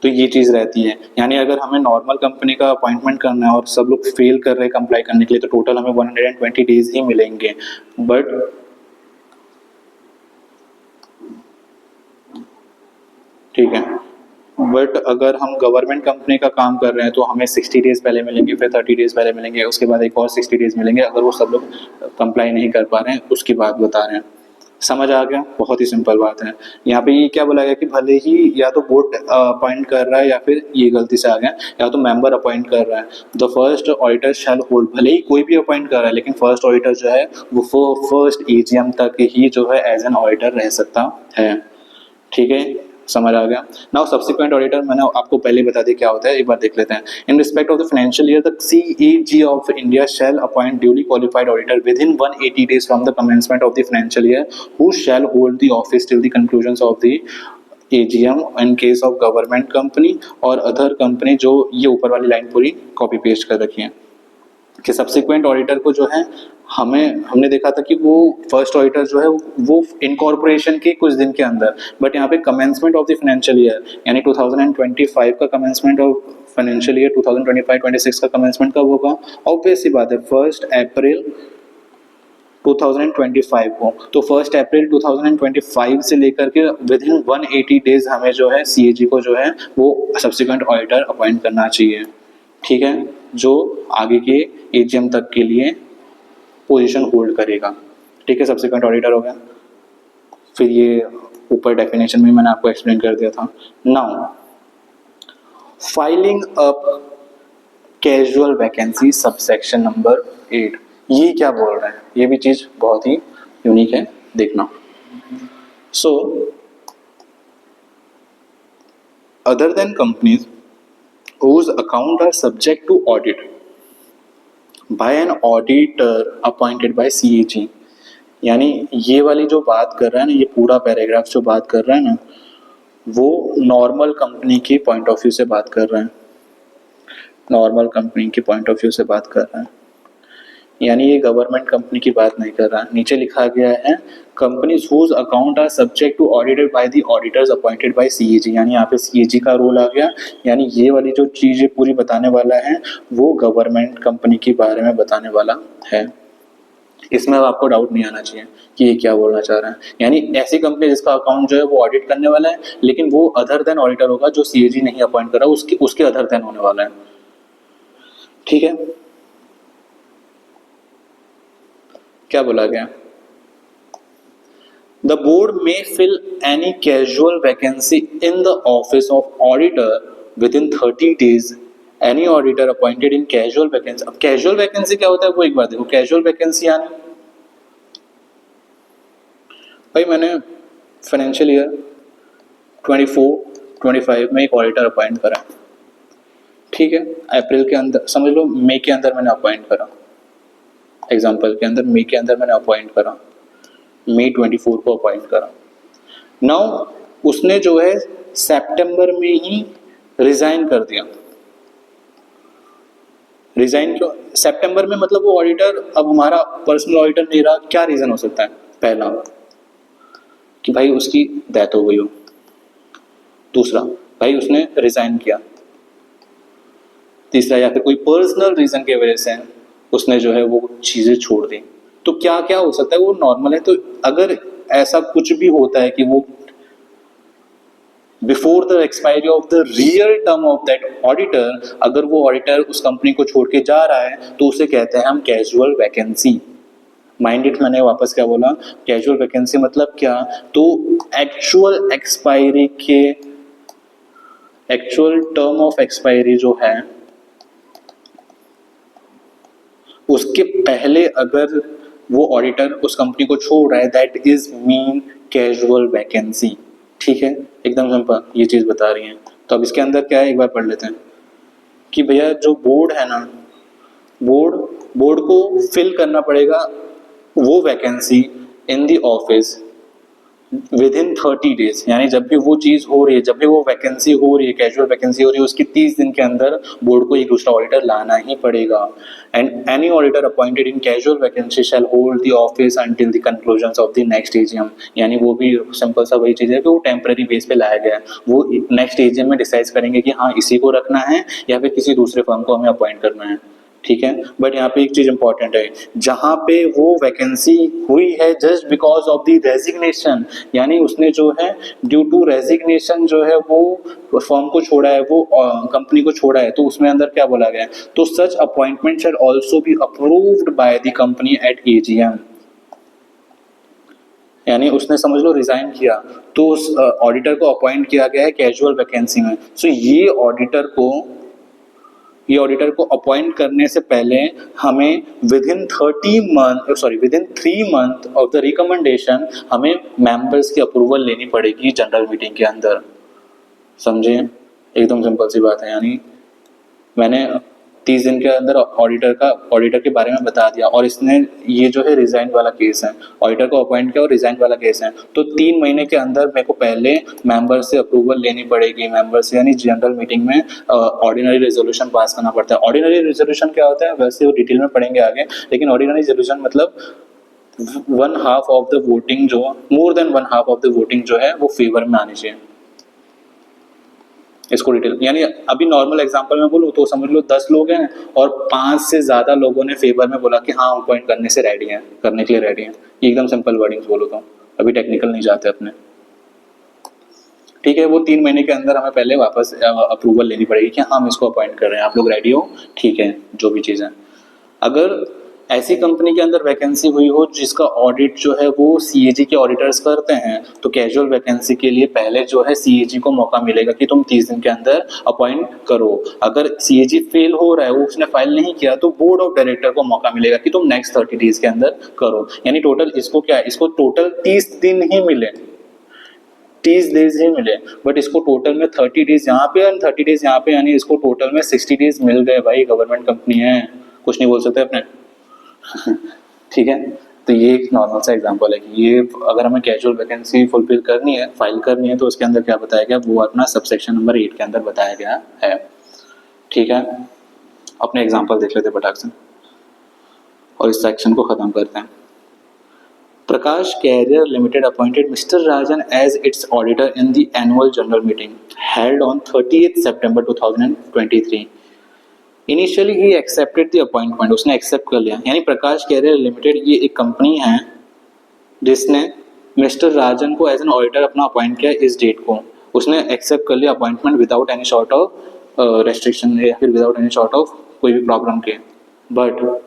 तो ये चीज रहती है। यानी अगर हमें नॉर्मल कंपनी का अपॉइंटमेंट करना है और सब लोग फेल कर रहे हैं कंप्लाई करने के लिए, तो टोटल हमें 120 डेज ही मिलेंगे। बट ठीक है, बट अगर हम गवर्नमेंट कंपनी का काम कर रहे हैं तो हमें 60 डेज पहले मिलेंगे, फिर 30 डेज पहले मिलेंगे, उसके बाद एक और 60 डेज मिलेंगे अगर वो सब लोग कंप्लाई नहीं कर पा रहे हैं, उसकी बात बता रहे हैं। समझ आ गया? बहुत ही सिंपल बात है। यहाँ पे ये क्या बोला गया कि भले ही या तो बोर्ड अपॉइंट कर रहा है या फिर ये गलती से आ गया, या तो मेंबर अपॉइंट कर रहा है, the first auditor shall hold, भले ही कोई भी अपॉइंट कर रहा है लेकिन फर्स्ट ऑडिटर जो है वो फर्स्ट एजीएम तक ही जो है एज एन ऑडिटर रह सकता है। ठीक है, समझ आ गया? नाउ सब्सिक्वेंट ऑडिटर मैंने आपको पहले बता दिया क्या होता है, एक बार देख लेते हैं। In respect of the financial year the CAG of India shall appoint duly qualified auditor within 180 days from the commencement of the financial year who shall hold the office till the conclusion of the AGM in case of government company और अदर कंपनी, जो ये ऊपर वाली लाइन पूरी कॉपी पेस्ट कर रखी है कि सब्सिक्वेंट ऑडिटर को जो है हमने देखा था कि वो फर्स्ट ऑडिटर जो है वो इनकॉर्पोरेशन के कुछ दिन के अंदर, बट यहाँ पे commencement of the financial year यानी 2025 का कमेंसमेंट ऑफ फाइनेंशियल ईयर 2025-26 का कमेंसमेंट कब होगा? ऑब्वियस सी बात है 1 अप्रैल 2025 को। तो 1 अप्रैल 2025 से लेकर के विद इन 180 days हमें जो है सीएजी को जो है वो सब्सिक्वेंट ऑडिटर अपॉइंट करना चाहिए। ठीक है, जो आगे के एजीएम तक के लिए पोजीशन होल्ड करेगा। ठीक है, सब्सिक्वेंट ऑडिटर हो गया। फिर ये ऊपर डेफिनेशन में मैंने आपको एक्सप्लेन कर दिया था। Now filing up casual vacancy subsection number 8, ये क्या बोल रहा है? ये भी चीज बहुत ही यूनिक है, देखना। So other than companies whose account are subject to audit by an auditor appointed by CAG, यानी ये वाली जो बात कर रहा है ना, ये पूरा पैराग्राफ जो बात कर रहा है ना, वो नॉर्मल कंपनी के पॉइंट ऑफ व्यू से बात कर रहा है, नॉर्मल कंपनी के पॉइंट ऑफ व्यू से बात कर रहा है, यानी ये गवर्नमेंट कंपनी की बात नहीं कर रहा है। नीचे लिखा गया है companies whose account are subject to audited by the auditors appointed by CAG, यानी यहाँ पे CAG का रोल आ गया। यानी ये वाली जो चीजें पूरी बताने वाला है वो गवर्नमेंट कंपनी के बारे में बताने वाला है। इसमें आपको डाउट नहीं आना चाहिए कि ये क्या बोलना चाह रहा है। यानी ऐसी कंपनी जिसका अकाउंट जो है वो ऑडिट करने वाला है, लेकिन वो अदर देन ऑडिटर होगा, जो CAG नहीं अपॉइंट कर रहा उसके अदर देन होने वाला है। ठीक है, क्या बोला गया? The board may fill any casual vacancy in the office of auditor within 30 days. Any auditor appointed in casual vacancy. अब casual vacancy क्या होता है वो एक बार देखो। casual vacancy यानी भाई मैंने फाइनेंशियल ईयर 24-25 में एक ऑडिटर अपॉइंट करा, ठीक है, अप्रैल के अंदर, समझ लो मई के अंदर मैंने अपॉइंट करा, एग्जाम्पल के अंदर मई के अंदर मैंने अपॉइंट करा, मई 24 को अपॉइंट करा। नाउ उसने जो है सितंबर में ही रिजाइन कर दिया। रिजाइन क्यों सितंबर में? मतलब वो ऑडिटर अब हमारा पर्सनल ऑडिटर नहीं रहा। क्या रीजन हो सकता है? पहला कि भाई उसकी डेथ हो गई हो, दूसरा भाई उसने रिजाइन किया, तीसरा या फिर कोई पर्सनल रीजन की वजह से उसने जो है वो चीजें छोड़ दी। तो क्या क्या हो सकता है, वो नॉर्मल है। तो अगर ऐसा कुछ भी होता है कि वो before the expiry of the real term of that auditor, अगर वो ऑडिटर उस कंपनी को छोड़ के जा रहा है तो उसे कहते हैं हम कैजुअल वैकेंसी। माइंड इट, मैंने वापस क्या बोला? कैजुअल वैकेंसी मतलब क्या? तो एक्चुअल एक्सपायरी के, एक्चुअल टर्म ऑफ एक्सपायरी जो है उसके पहले अगर वो ऑडिटर उस कंपनी को छोड़ रहा है, that is mean casual vacancy. ठीक है, एकदम सिंपल ये चीज बता रही है। तो अब इसके अंदर क्या है, एक बार पढ़ लेते हैं कि भैया जो बोर्ड है ना, बोर्ड को फिल करना पड़ेगा वो vacancy in the office with in 30 days, यानी जब भी वो चीज हो रही है, जब भी वो वैकेंसी हो रही है, कैजुअल वैकेंसी हो रही है, उसके 30 दिन के अंदर बोर्ड को एक दूसरा ऑडिटर लाना ही पड़ेगा। And any auditor appointed in casual vacancy shell hold the office until the conclusion of the next AGM, यानी वो भी सिंपल सा वही चीज है कि वो टेम्पररी बेस पे लाया गया है। वो नेक्स्ट एजीएम में डिसाइड करेंगे कि हाँ इसी को रखना है या फिर किसी दूसरे फर्म को हमें अपॉइंट करना है। ठीक है, बट यहाँ पे एक चीज इंपॉर्टेंट है, जहां पे वो वैकेंसी हुई है just because of the resignation, यानी उसने जो है ड्यू टू रेजिग्नेशन जो है वो फर्म को छोड़ा है, वो कंपनी को छोड़ा है, तो उसमें अंदर क्या बोला गया है? तो such appointment shell also be approved by the company at AGM. यानी उसने समझ लो रिजाइन किया, तो उस ऑडिटर को अपॉइंट किया गया है कैजुअल वैकेंसी में। सो ये ऑडिटर को अपॉइंट करने से पहले हमें within 3 month of the recommendation हमें मेंबर्स की अप्रूवल लेनी पड़ेगी जनरल मीटिंग के अंदर। समझे, एकदम सिंपल सी बात है। यानी मैंने 30 दिन के अंदर ऑडिटर के बारे में बता दिया, और इसने ये जो है रिजाइन वाला केस है, ऑडिटर को अपॉइंट किया और रिजाइन वाला केस है, तो 3 महीने के अंदर मेरे को पहले मेंबर से अप्रूवल लेनी पड़ेगी। मेंबर से यानी जनरल मीटिंग में ऑर्डिनरी रेजोल्यूशन पास करना पड़ता है। ऑर्डिनरी रेजोल्यूशन क्या होता है वैसे वो डिटेल में पढ़ेंगे आगे, लेकिन ऑर्डिनरी रेजोल्यूशन मतलब more than 1/2 of the voting जो है वो फेवर में आनी चाहिए। इसको डिटेल, यानी अभी नॉर्मल एग्जांपल में बोलूँ तो समझ लो 10 लोग हैं और 5 से ज्यादा लोगों ने फेवर में बोला कि हाँ अपॉइंट करने से रेडी हैं, करने के लिए रेडी हैं। एकदम सिंपल वर्डिंग्स बोलो तो, अभी टेक्निकल नहीं जाते अपने। ठीक है, वो 3 महीने के अंदर हमें पहले वापस अप्रूवल लेनी पड़ेगी कि हाँ हम इसको अपॉइंट कर रहे हैं, आप लोग रेडी हो, ठीक है, जो भी चीज़ है। अगर ऐसी कंपनी के अंदर वैकेंसी हुई हो जिसका ऑडिट जो है वो सीएजी के ऑडिटर्स करते हैं, तो कैजुअल वैकेंसी के लिए पहले जो है सीएजी को मौका मिलेगा कि तुम 30 दिन के अंदर अपॉइंट करो। अगर सीएजी फेल हो रहा है, वो उसने फाइल नहीं किया, तो बोर्ड ऑफ डायरेक्टर को मौका मिलेगा कि तुम नेक्स्ट 30 डेज के अंदर करो। यानी टोटल इसको क्या है, इसको टोटल 30 दिन ही मिले, 30 डेज ही मिले, बट इसको टोटल में 30 डेज यहाँ पे और 30 डेज यहाँ पे, यानी इसको टोटल में 60 डेज मिल गए। भाई गवर्नमेंट कंपनी है, कुछ नहीं बोल सकते अपने। ठीक है, तो ये एक नॉर्मल सा एग्जांपल है कि ये अगर हमें कैजुअल वैकेंसी फुलफिल करनी है, फाइल करनी है, तो उसके अंदर क्या बताया गया वो अपना सबसेक्शन नंबर 8 के अंदर बताया गया है। ठीक है, अपने एग्जांपल देख लेते फटाक से और इस सेक्शन को खत्म करते हैं। Prakash Carrier Limited appointed Mr. Rajan as its auditor in the annual general meeting held on 30th September 2023. Initially he accepted the appointment, उसने accept कर लिया। यानी प्रकाश कैरियर लिमिटेड ये एक कंपनी है जिसने मिस्टर राजन को एज एन ऑडिटर अपना अपॉइंट किया इस डेट को। उसने एक्सेप्ट कर लिया appointment without any sort of restriction या फिर विदाउट एनी सॉर्ट ऑफ कोई भी प्रॉब्लम के, but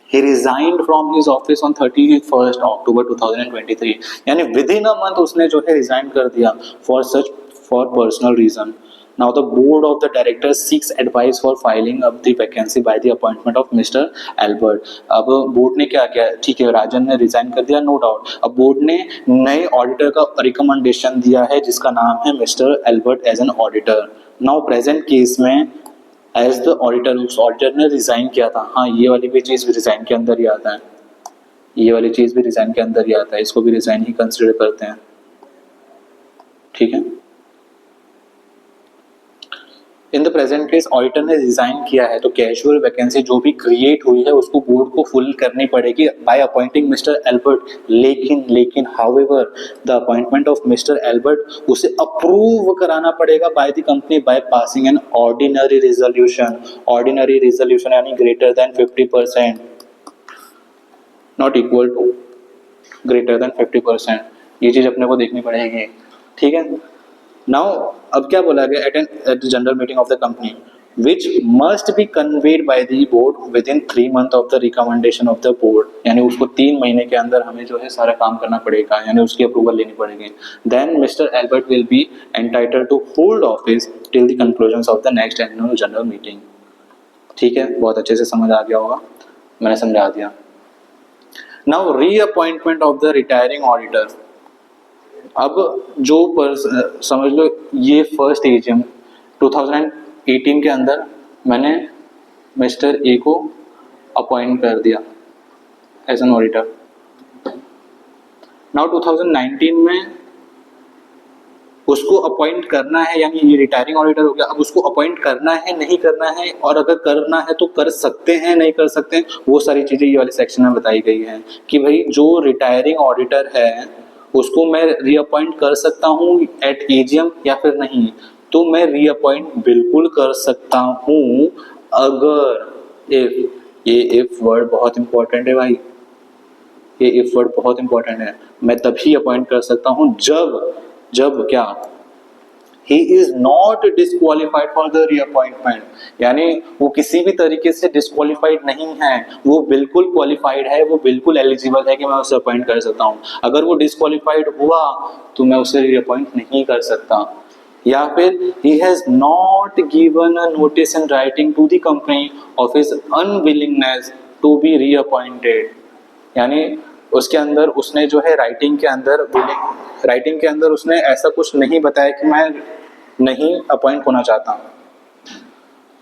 he resigned from his office on 31st October 2023। यानी within a month उसने जो है resign कर दिया for personal reason। Now the board of the directors seeks advice for filing up the vacancy by the appointment of Mr. Albert। अब बोर्ड ने क्या किया, ठीक है राजन ने रिजाइन कर दिया, नो डाउट। अब बोर्ड ने नए ऑडिटर का रिकमेंडेशन दिया है जिसका नाम है Mr Albert as an auditor. Now present case में एज द ऑडिटर, उस ऑडिटर ने रिजाइन किया था। हाँ, ये वाली भी चीज भी रिजाइन के अंदर ही आता है, ये वाली चीज भी रिजाइन के अंदर ही आता है, इसको भी रिजाइन ही कंसिडर करते हैं। ठीक है, in the present case auditor ने रिजाइन किया है, तो कैजुअल वैकेंसी जो भी क्रिएट हुई है उसको बोर्ड को फुल करनी पड़ेगी बाय अपॉइंटिंग मिस्टर एल्बर्ट। लेकिन however the appointment of mister Albert उसे अप्रूव कराना पड़ेगा by the company by passing an ordinary resolution. Ordinary resolution यानी greater than 50%, not equal to, greater than 50%। ये चीज अपने को देखनी पड़ेगी। ठीक है, नाउ अब क्या बोला गया, at the general meeting of the company which must be conveyed by the board within 3 months of the recommendation of the board। यानी उसको 3 महीने के अंदर हमें जो है सारा काम करना पड़ेगा, यानी उसकी अप्रूवल लेनी पड़ेगी। Then Mr. Albert will be entitled to hold office till the conclusions of the next annual general meeting। ठीक है, बहुत अच्छे से समझ आ गया होगा, मैंने समझा दिया। Now reappointment of the retiring auditor। अब जो समझ लो ये फर्स्ट एजीएम 2018 के अंदर मैंने मिस्टर ए को अपॉइंट कर दिया एज एन ऑडिटर। नाउ 2019 में उसको अपॉइंट करना है, यानी ये रिटायरिंग ऑडिटर हो गया। अब उसको अपॉइंट करना है नहीं करना है, और अगर करना है तो कर सकते हैं नहीं कर सकते हैं, वो सारी चीजें ये वाले सेक्शन में बताई गई हैं कि भाई जो रिटायरिंग ऑडिटर है उसको मैं रीअपॉइंट कर सकता हूँ एट एजीएम या फिर नहीं। तो मैं रीअपॉइंट बिल्कुल कर सकता हूँ अगर ये इफ वर्ड बहुत इंपॉर्टेंट है भाई, ये इफ वर्ड बहुत इंपॉर्टेंट है। मैं तभी अपॉइंट कर सकता हूँ जब क्या, he is not disqualified for the reappointment, यानी वो किसी भी तरीके से डिस्क्वालिफाइड नहीं है, वो बिल्कुल क्वालिफाइड है, वो बिल्कुल एलिजिबल है कि मैं उसे अपॉइंट कर सकता हूँ। अगर वो डिस्क्वालिफाइड हुआ तो मैं उसे रीअपॉइंट नहीं कर सकता। या फिर he has not given a notice in writing to the company of his unwillingness to be reappointed, यानी उसके अंदर उसने जो है राइटिंग के अंदर उसने ऐसा कुछ नहीं बताया कि मैं नहीं अपॉइंट होना चाहता हूँ।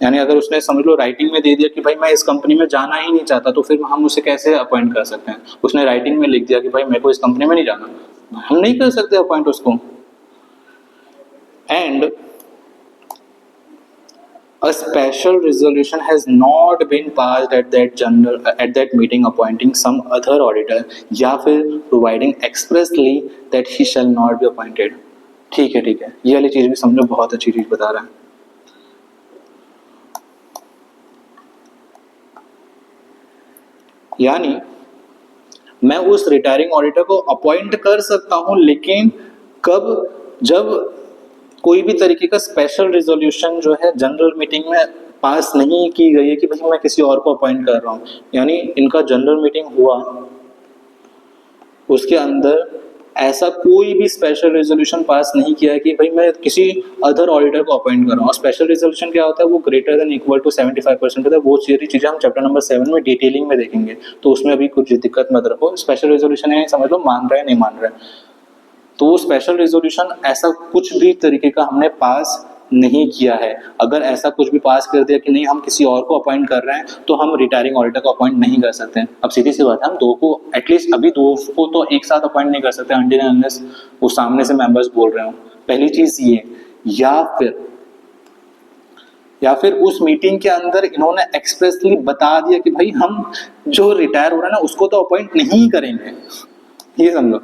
यानी अगर उसने समझ लो राइटिंग में दे दिया कि भाई मैं इस कंपनी में जाना ही नहीं चाहता, तो फिर हम उसे कैसे अपॉइंट कर सकते हैं? उसने राइटिंग में लिख दिया कि भाई मेरे को इस कंपनी में नहीं जाना, हम नहीं कर सकते अपॉइंट उसको। And a special resolution has not been passed at that meeting appointing some other auditor या फिर providing expressly that he shall not be appointed। ठीक है, ये वाली चीज भी समझो, बहुत अच्छी चीज बता रहा है। यानी मैं उस रिटायरिंग ऑडिटर को अपॉइंट कर सकता हूं, लेकिन कब? जब कोई भी तरीके का स्पेशल रिजोल्यूशन जो है जनरल मीटिंग में पास नहीं की गई है कि भाई मैं किसी और को अपॉइंट कर रहा हूँ। यानी इनका जनरल मीटिंग हुआ, उसके अंदर ऐसा कोई भी स्पेशल रेजोल्यूशन पास नहीं किया है कि भाई मैं किसी अदर ऑडिटर को अपॉइंट कर रहा हूँ। स्पेशल रेजोल्यूशन क्या होता है? वो ग्रेटर देन इक्वल टू 75% होता है। वो सारी चीजें हम चैप्टर नंबर 7 में डिटेलिंग में देखेंगे, तो उसमें अभी कुछ दिक्कत मत रखो। स्पेशल रेजोल्यूशन है, समझ लो मान रहा है नहीं मान रहा है, तो वो स्पेशल रेजोल्यूशन ऐसा कुछ भी तरीके का हमने पास नहीं किया है। अगर ऐसा कुछ भी पास कर दिया कि नहीं हम किसी और को अपॉइंट कर रहे हैं, तो हम रिटायरिंग ऑडिटर को अपॉइंट नहीं कर सकते हैं। अब सीधी सी बात है, हम दो को एटलीस्ट अभी दो को तो एक साथ अपॉइंट नहीं कर सकते अनटिल अनलेस वो सामने से मेंबर्स बोल रहे हो। पहली चीज ये, या फिर उस मीटिंग के अंदर इन्होंने एक्सप्रेसली बता दिया कि भाई हम जो रिटायर हो रहा है ना उसको तो अपॉइंट नहीं करेंगे। ये समझो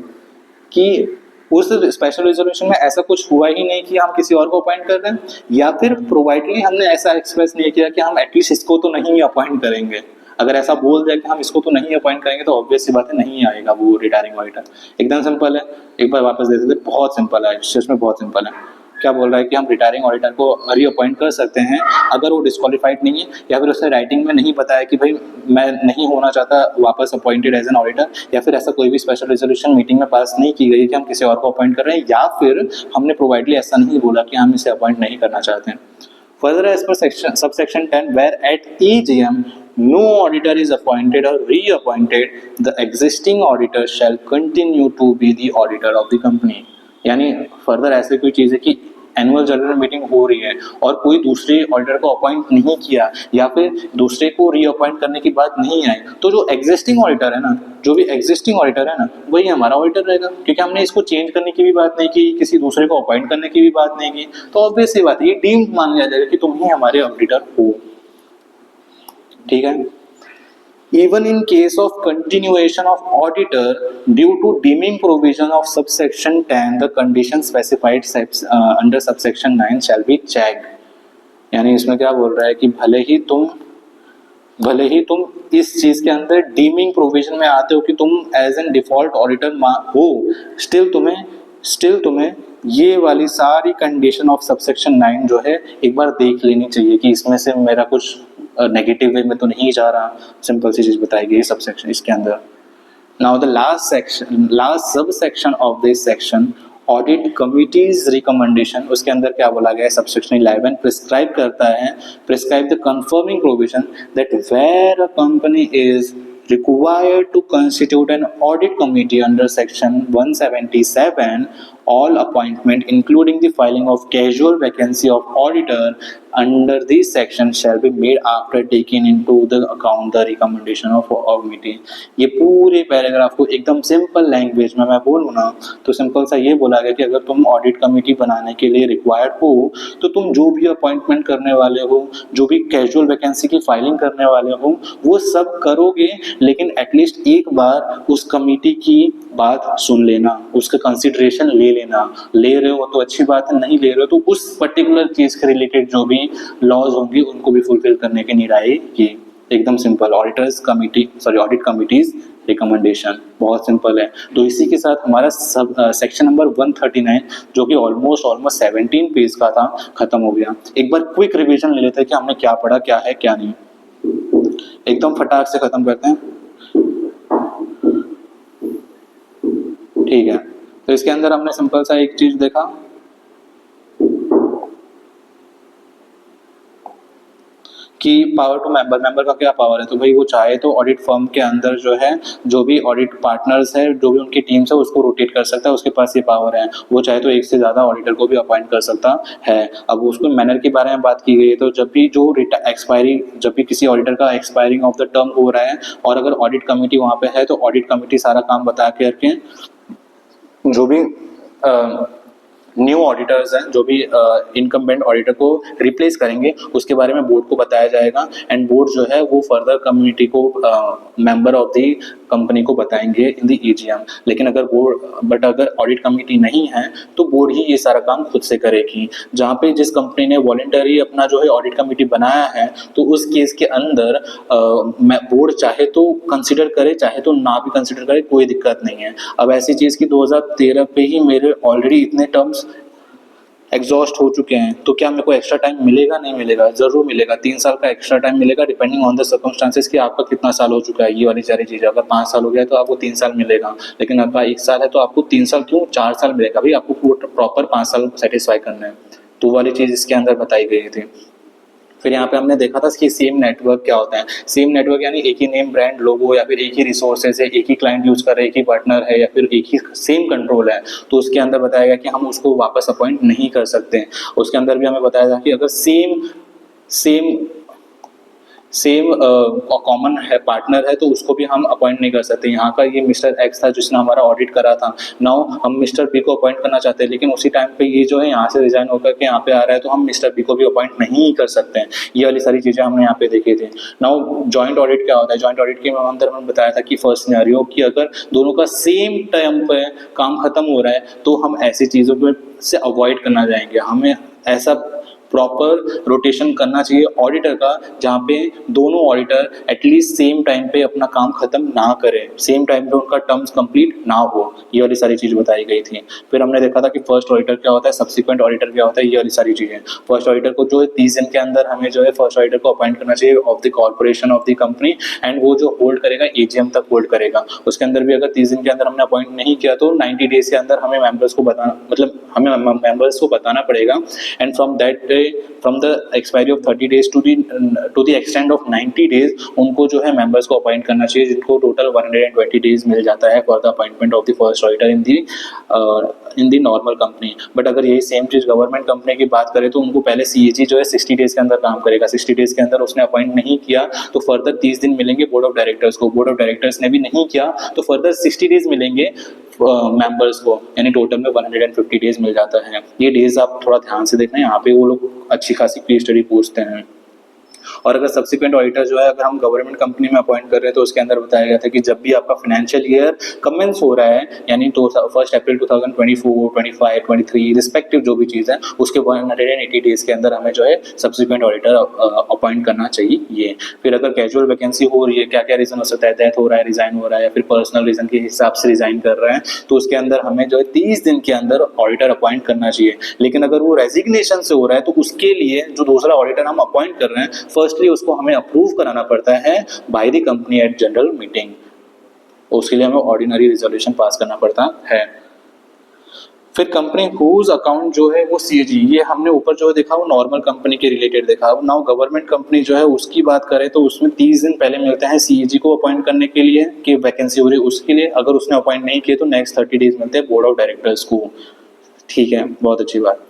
कि उस स्पेशल रिजोल्यूशन में ऐसा कुछ हुआ ही नहीं कि हम किसी और को अपॉइंट कर रहे हैं, या फिर प्रोवाइडली हमने ऐसा एक्सप्रेस नहीं किया कि हम एटलीस्ट इसको तो नहीं अपॉइंट करेंगे। अगर ऐसा बोल दिया कि हम इसको तो नहीं अपॉइंट करेंगे, तो ऑब्वियस सी बात है नहीं आएगा वो रिटायरिंग ऑडिटर। एकदम सिंपल है, एक बार वापस दे देते, बहुत सिंपल है, इसमें बहुत सिंपल है। क्या बोल रहा है कि हम रिटायरिंग ऑडिटर को रीअपॉइंट कर सकते हैं अगर वो डिस्क्वालिफाइड नहीं है, या फिर उसने राइटिंग में नहीं बताया कि भाई मैं नहीं होना चाहता वापस अपॉइंटेड एज एन ऑडिटर, या फिर ऐसा कोई भी स्पेशल रेजोल्यूशन मीटिंग में पास नहीं की गई कि हम किसी और को अपॉइंट कर रहे हैं, या फिर हमने प्रोवाइडली ऐसा नहीं बोला कि हम इसे अपॉइंट नहीं करना चाहते हैं। Further, as per subsection 10, where at EGM no auditor is appointed or reappointed, the existing auditor shall continue to be the auditor of the company। यानी फर्दर ऐसे कोई चीज़ है कि एनुअल जनरल मीटिंग हो रही है और कोई दूसरे ऑडिटर को अपॉइंट नहीं किया, या फिर दूसरे को रीअपॉइंट करने की बात नहीं आई, तो जो एग्जिस्टिंग ऑडिटर है ना, जो भी एग्जिस्टिंग ऑडिटर है ना, वही हमारा ऑडिटर रहेगा। क्योंकि हमने इसको चेंज करने की भी बात नहीं की, किसी दूसरे को अपॉइंट करने की भी बात नहीं की, तो ऑब्वियस सी बात है ये डीम्ड मान लिया जाएगा कि तुम ही हमारे ऑडिटर हो। ठीक है। Even in case of continuation of auditor due to deeming provision of subsection 10, the condition specified under subsection 9 shall be checked। यानी इसमें क्या बोल रहा है कि भले ही तुम इस चीज के अंदर डीमिंग प्रोविजन में आते हो कि तुम एज एन डिफॉल्ट ऑडिटर हो, स्टिल तुम्हें ये वाली सारी कंडीशन ऑफ सबसेक्शन 9 जो है एक बार देख लेनी चाहिए कि इसमें से मेरा कुछ नेगेटिव वे में तो नहीं जा रहा। सिंपल सी चीज बताई गई सबसेक्शन इसके अंदर। Now the last subsection of this section, audit committee's recommendation, उसके अंदर क्या बोला गया है? Subsection 11 prescribe the conforming provision that where a company is required to constitute an audit committee under section 177, all appointment including the filing of casual vacancy of auditor under this section shall be made after taking into the account the recommendation of our committee। ये पूरे पैराग्राफ को एकदम सिंपल लैंग्वेज में मैं बोलूँ ना, तो सिंपल सा ये बोला गया कि अगर तुम ऑडिट कमेटी बनाने के लिए रिक्वायर्ड हो, तो तुम जो भी अपॉइंटमेंट करने वाले हो, जो भी कैजुअल वैकेंसी की फाइलिंग करने वाले हो, वो सब करोगे, लेकिन एटलीस्ट एक बार उस कमेटी की बात सुन लेना, उसका कंसिडरेशन ले लेना। ले रहे हो तो अच्छी बात है, नहीं ले रहे हो तो उस पर्टिकुलर केस के रिलेटेड जो भी लॉज होंगे उनको भी फुलफिल करने की नीड आएगी। एकदम simple, auditors committee sorry audit committee's recommendation, बहुत सिंपल है। तो इसी के साथ हमारा सब सेक्शन नंबर 139 जो कि ऑलमोस्ट 17 पेज का था, खत्म हो गया। एक बार क्विक रिवीजन ले लेते हैं कि हमने क्या पढ़ा, क्या है क्या नहीं, एकदम फटाक से खत्म करते हैं। ठीक है, तो इसके अंदर हमने सिंपल सा एक चीज देखा कि पावर टू मेंबर, मेंबर का क्या पावर है, तो भाई वो चाहे तो ऑडिट फर्म के अंदर जो है जो भी ऑडिट पार्टनर्स है, जो भी उनकी टीम्स है, उसको रोटेट कर सकता है, उसके पास ये पावर है। वो चाहे तो एक से ज्यादा ऑडिटर को भी अपॉइंट कर सकता है। अब उसको मैनर के बारे में बात की गई है, तो जब भी जो एक्सपायरी, जब भी किसी ऑडिटर का एक्सपायरिंग ऑफ द टर्म हो रहा है और अगर ऑडिट कमिटी वहां पे है, तो ऑडिट कमिटी सारा काम बता करके जो भी न्यू ऑडिटर्स हैं, जो भी इनकम्बेंट ऑडिटर को रिप्लेस करेंगे, उसके बारे में बोर्ड को बताया जाएगा। एंड बोर्ड जो है वो फर्दर कम्युनिटी को, मेंबर ऑफ द कंपनी को बताएंगे इन द ईजीएम। लेकिन अगर ऑडिट कमिटी नहीं है तो बोर्ड ही ये सारा काम खुद से करेगी। जहाँ पे जिस कंपनी ने वॉलंटरी अपना जो है ऑडिट कमिटी बनाया है, तो उस केस के अंदर बोर्ड चाहे तो कंसिडर करे, चाहे तो ना भी कंसिडर करे, कोई दिक्कत नहीं है। अब ऐसी चीज की 2013 पे ही मेरे ऑलरेडी इतने टर्म्स एग्जॉस्ट हो चुके हैं, तो क्या मेरे को एक्स्ट्रा टाइम मिलेगा? नहीं मिलेगा, जरूर मिलेगा। 3 साल का एक्स्ट्रा टाइम मिलेगा, डिपेंडिंग ऑन द सर्कमस्टांसेस कि आपका कितना साल हो चुका है। ये वाली सारी चीजें, अगर 5 साल हो गया है तो आपको 3 साल मिलेगा, लेकिन आपका 1 साल है तो आपको 3 साल क्यों 4 साल मिलेगा। भाई आपको प्रॉपर 5 साल सेटिस्फाई करना है, तो वाली चीज इसके अंदर बताई गई थी। फिर यहाँ पे हमने देखा था कि सेम नेटवर्क क्या होता है। सेम नेटवर्क यानी एक ही नेम, ब्रांड, लोगो, या फिर एक ही रिसोर्सेज है, एक ही क्लाइंट यूज कर रहे हैं, एक ही पार्टनर है, या फिर एक ही सेम कंट्रोल है, तो उसके अंदर बताया गया कि हम उसको वापस अपॉइंट नहीं कर सकते। उसके अंदर भी हमें बताया था कि अगर सेम कॉमन है, पार्टनर है, तो उसको भी हम अपॉइंट नहीं कर सकते। यहाँ का ये मिस्टर एक्स था जिसने हमारा ऑडिट करा था, नाउ हम मिस्टर बी को अपॉइंट करना चाहते हैं, लेकिन उसी टाइम पे ये जो है यहाँ से रिजाइन होकर के यहाँ पे आ रहा है, तो हम मिस्टर बी को भी अपॉइंट नहीं कर सकते हैं। ये वाली सारी चीजें हमने यहाँ पे देखी थी। नाउ जॉइंट ऑडिट क्या होता है? जॉइंट ऑडिट के अंदर हमने बताया था कि फर्स्ट सिनेरियो कि अगर दोनों का सेम टाइम पे काम खत्म हो रहा है, तो हम ऐसी चीजों से अवॉइड करना चाहेंगे। हमें ऐसा प्रॉपर रोटेशन करना चाहिए ऑडिटर का, जहाँ पे दोनों ऑडिटर एटलीस्ट सेम टाइम पे अपना काम खत्म ना करें, सेम टाइम पे उनका टर्म्स कंप्लीट ना हो। ये वाली सारी चीज बताई गई थी। फिर हमने देखा था कि फर्स्ट ऑडिटर क्या होता है, सब्सिक्वेंट ऑडिटर क्या होता है, ये वाली सारी चीजें। फर्स्ट ऑडिटर को जो है 30 दिन के अंदर हमें जो है फर्स्ट ऑडिटर को अपॉइंट करना चाहिए of the corporation of the company, and वो जो होल्ड करेगा एजीएम तक होल्ड करेगा। उसके अंदर भी अगर 30 दिन के अंदर हमने अपॉइंट नहीं किया तो 90 डेज के अंदर हमें मेंबर्स को बताना, मतलब हमें मेंबर्स को बताना पड़ेगा। And from the expiry of 30 days to the extend of 90 days उनको जो है मेंबर्स को अपॉइंट करना चाहिए, जिनको टोटल 120 डेज मिल जाता है for the appointment of the first auditor in the normal company. But अगर यही सेम चीज गवर्नमेंट कंपनी की बात करें तो उनको पहले सीएजी जो है 60 डेज के अंदर काम करेगा। 60 डेज के अंदर उसने अपॉइंट नहीं किया तो फर्दर 30 दिन मिलेंगे बोर्ड ऑफ डायरेक्टर्स को। बोर्ड ऑफ डायरेक्टर्स ने भी नहीं किया तो फर्दर 60 डेज मिलेंगे मेंबर्स को, यानी टोटल में 150 डेज मिल जाता है। ये डेज आप थोड़ा ध्यान से देखना, यहाँ पे वो लोग अच्छी खासी केस स्टडी पूछते हैं। और अगर सब्सिक्वेंट ऑडिटर जो है अगर हम गवर्नमेंट कंपनी में अपॉइंट कर रहे हैं तो उसके अंदर बताया गया था कि जब भी आपका फाइनेंशियल ईयर कमेंस हो रहा है, यानी 1 अप्रैल 2024, 25, 23 रिस्पेक्टिव जो भी चीज़ है, उसके 180 डेज के अंदर हमें जो है सब्सिक्वेंट ऑडिटर अपॉइंट करना चाहिए। फिर अगर कैजुअल वैकेंसी हो रही है, क्या क्या रीजन हो सकता है, डेथ हो रहा है, रिजाइन हो रहा है, या फिर पर्सनल रीजन के हिसाब से रिजाइन कर रहे हैं, तो उसके अंदर हमें जो है 30 दिन के अंदर ऑडिटर अपॉइंट करना चाहिए। लेकिन अगर वो रेजिग्नेशन से हो रहा है तो उसके लिए जो दूसरा ऑडिटर हम अपॉइंट कर रहे हैं, फर्स्टली उसको हमें अप्रूव कराना पड़ता है bye the company at general meeting. उसके लिए हमें ऑर्डिनरी रिजोल्यूशन पास करना पड़ता है। फिर कंपनी हुज अकाउंट जो है वो सीएजी, ये हमने ऊपर जो देखा वो नॉर्मल कंपनी के रिलेटेड देखा। अब नाउ गवर्नमेंट कंपनी जो है उसकी बात करें तो उसमें 30 दिन पहले मिलते हैं सीएजी को अपॉइंट करने के लिए कि वैकेंसी हो रही है उसके लिए। अगर उसने अपॉइंट नहीं किए तो नेक्स्ट 30 डेज मिलते हैं बोर्ड ऑफ डायरेक्टर्स को। ठीक है, बहुत अच्छी बात।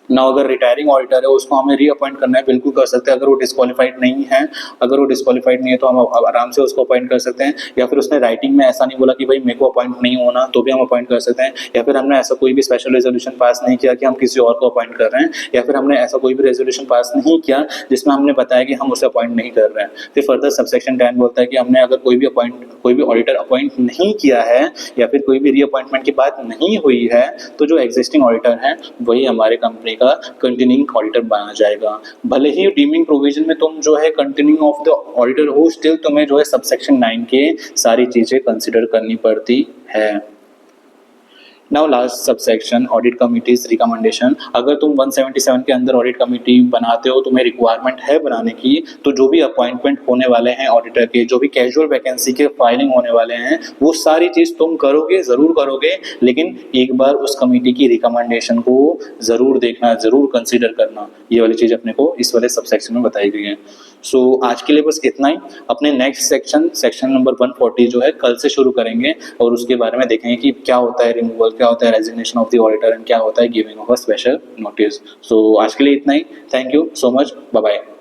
ना अगर रिटायरिंग ऑडिटर है उसको हमें रीअपॉइंट करना है, बिल्कुल कर सकते हैं। अगर वो डिस्क्वालीफाइड नहीं है, अगर वो डिस्क्वालीफाइड नहीं है तो हम आराम से उसको अपॉइंट कर सकते हैं। या फिर उसने राइटिंग में ऐसा नहीं बोला कि भाई मेरे को अपॉइंट नहीं होना, तो भी हम अपॉइंट कर सकते हैं। या फिर हमने ऐसा कोई भी स्पेशल रेजोल्यूशन पास नहीं किया कि हम किसी और को अपॉइंट कर रहे हैं, या फिर हमने ऐसा कोई भी रेजोल्यूशन पास नहीं किया जिसमें हमने बताया कि हम उसे अपॉइंट नहीं कर रहे हैं। फिर फर्दर सबसेक्शन 10 बोलता है कि हमने अगर कोई भी ऑडिटर अपॉइंट नहीं किया है या फिर कोई भी रीअपॉइंटमेंट की बात नहीं हुई है, तो जो एग्जिस्टिंग ऑडिटर है वही हमारे कंपनी का कंटिन्यूइंग ऑडिटर बना जाएगा। भले ही डीमिंग प्रोविजन में तुम जो है कंटिन्यूइंग ऑफ द ऑडिटर हो, स्टिल तुम्हें जो है सबसेक्शन 9 के सारी चीजें कंसिडर करनी पड़ती है। Now last subsection audit committee's recommendation. अगर तुम 177 के अंदर ऑडिट कमिटी बनाते हो, तुम्हें रिक्वायरमेंट है बनाने की, तो जो भी अपॉइंटमेंट होने वाले हैं ऑडिटर के, जो भी कैजुअल वैकेंसी के फाइलिंग होने वाले हैं, वो सारी चीज तुम करोगे, जरूर करोगे, लेकिन एक बार उस कमिटी की रिकमेंडेशन को जरूर देखना, जरूर कंसिडर करना। ये वाली चीज अपने को इस वाले सबसेक्शन में बताई गई है। सो आज के लिए बस इतना ही। अपने नेक्स्ट सेक्शन नंबर 140 जो है कल से शुरू करेंगे और उसके बारे में देखेंगे कि क्या होता है रिमूवल, क्या होता है resignation of the auditor and क्या होता है giving of a special notice. So आज के लिए इतना ही। Thank you so much, bye bye.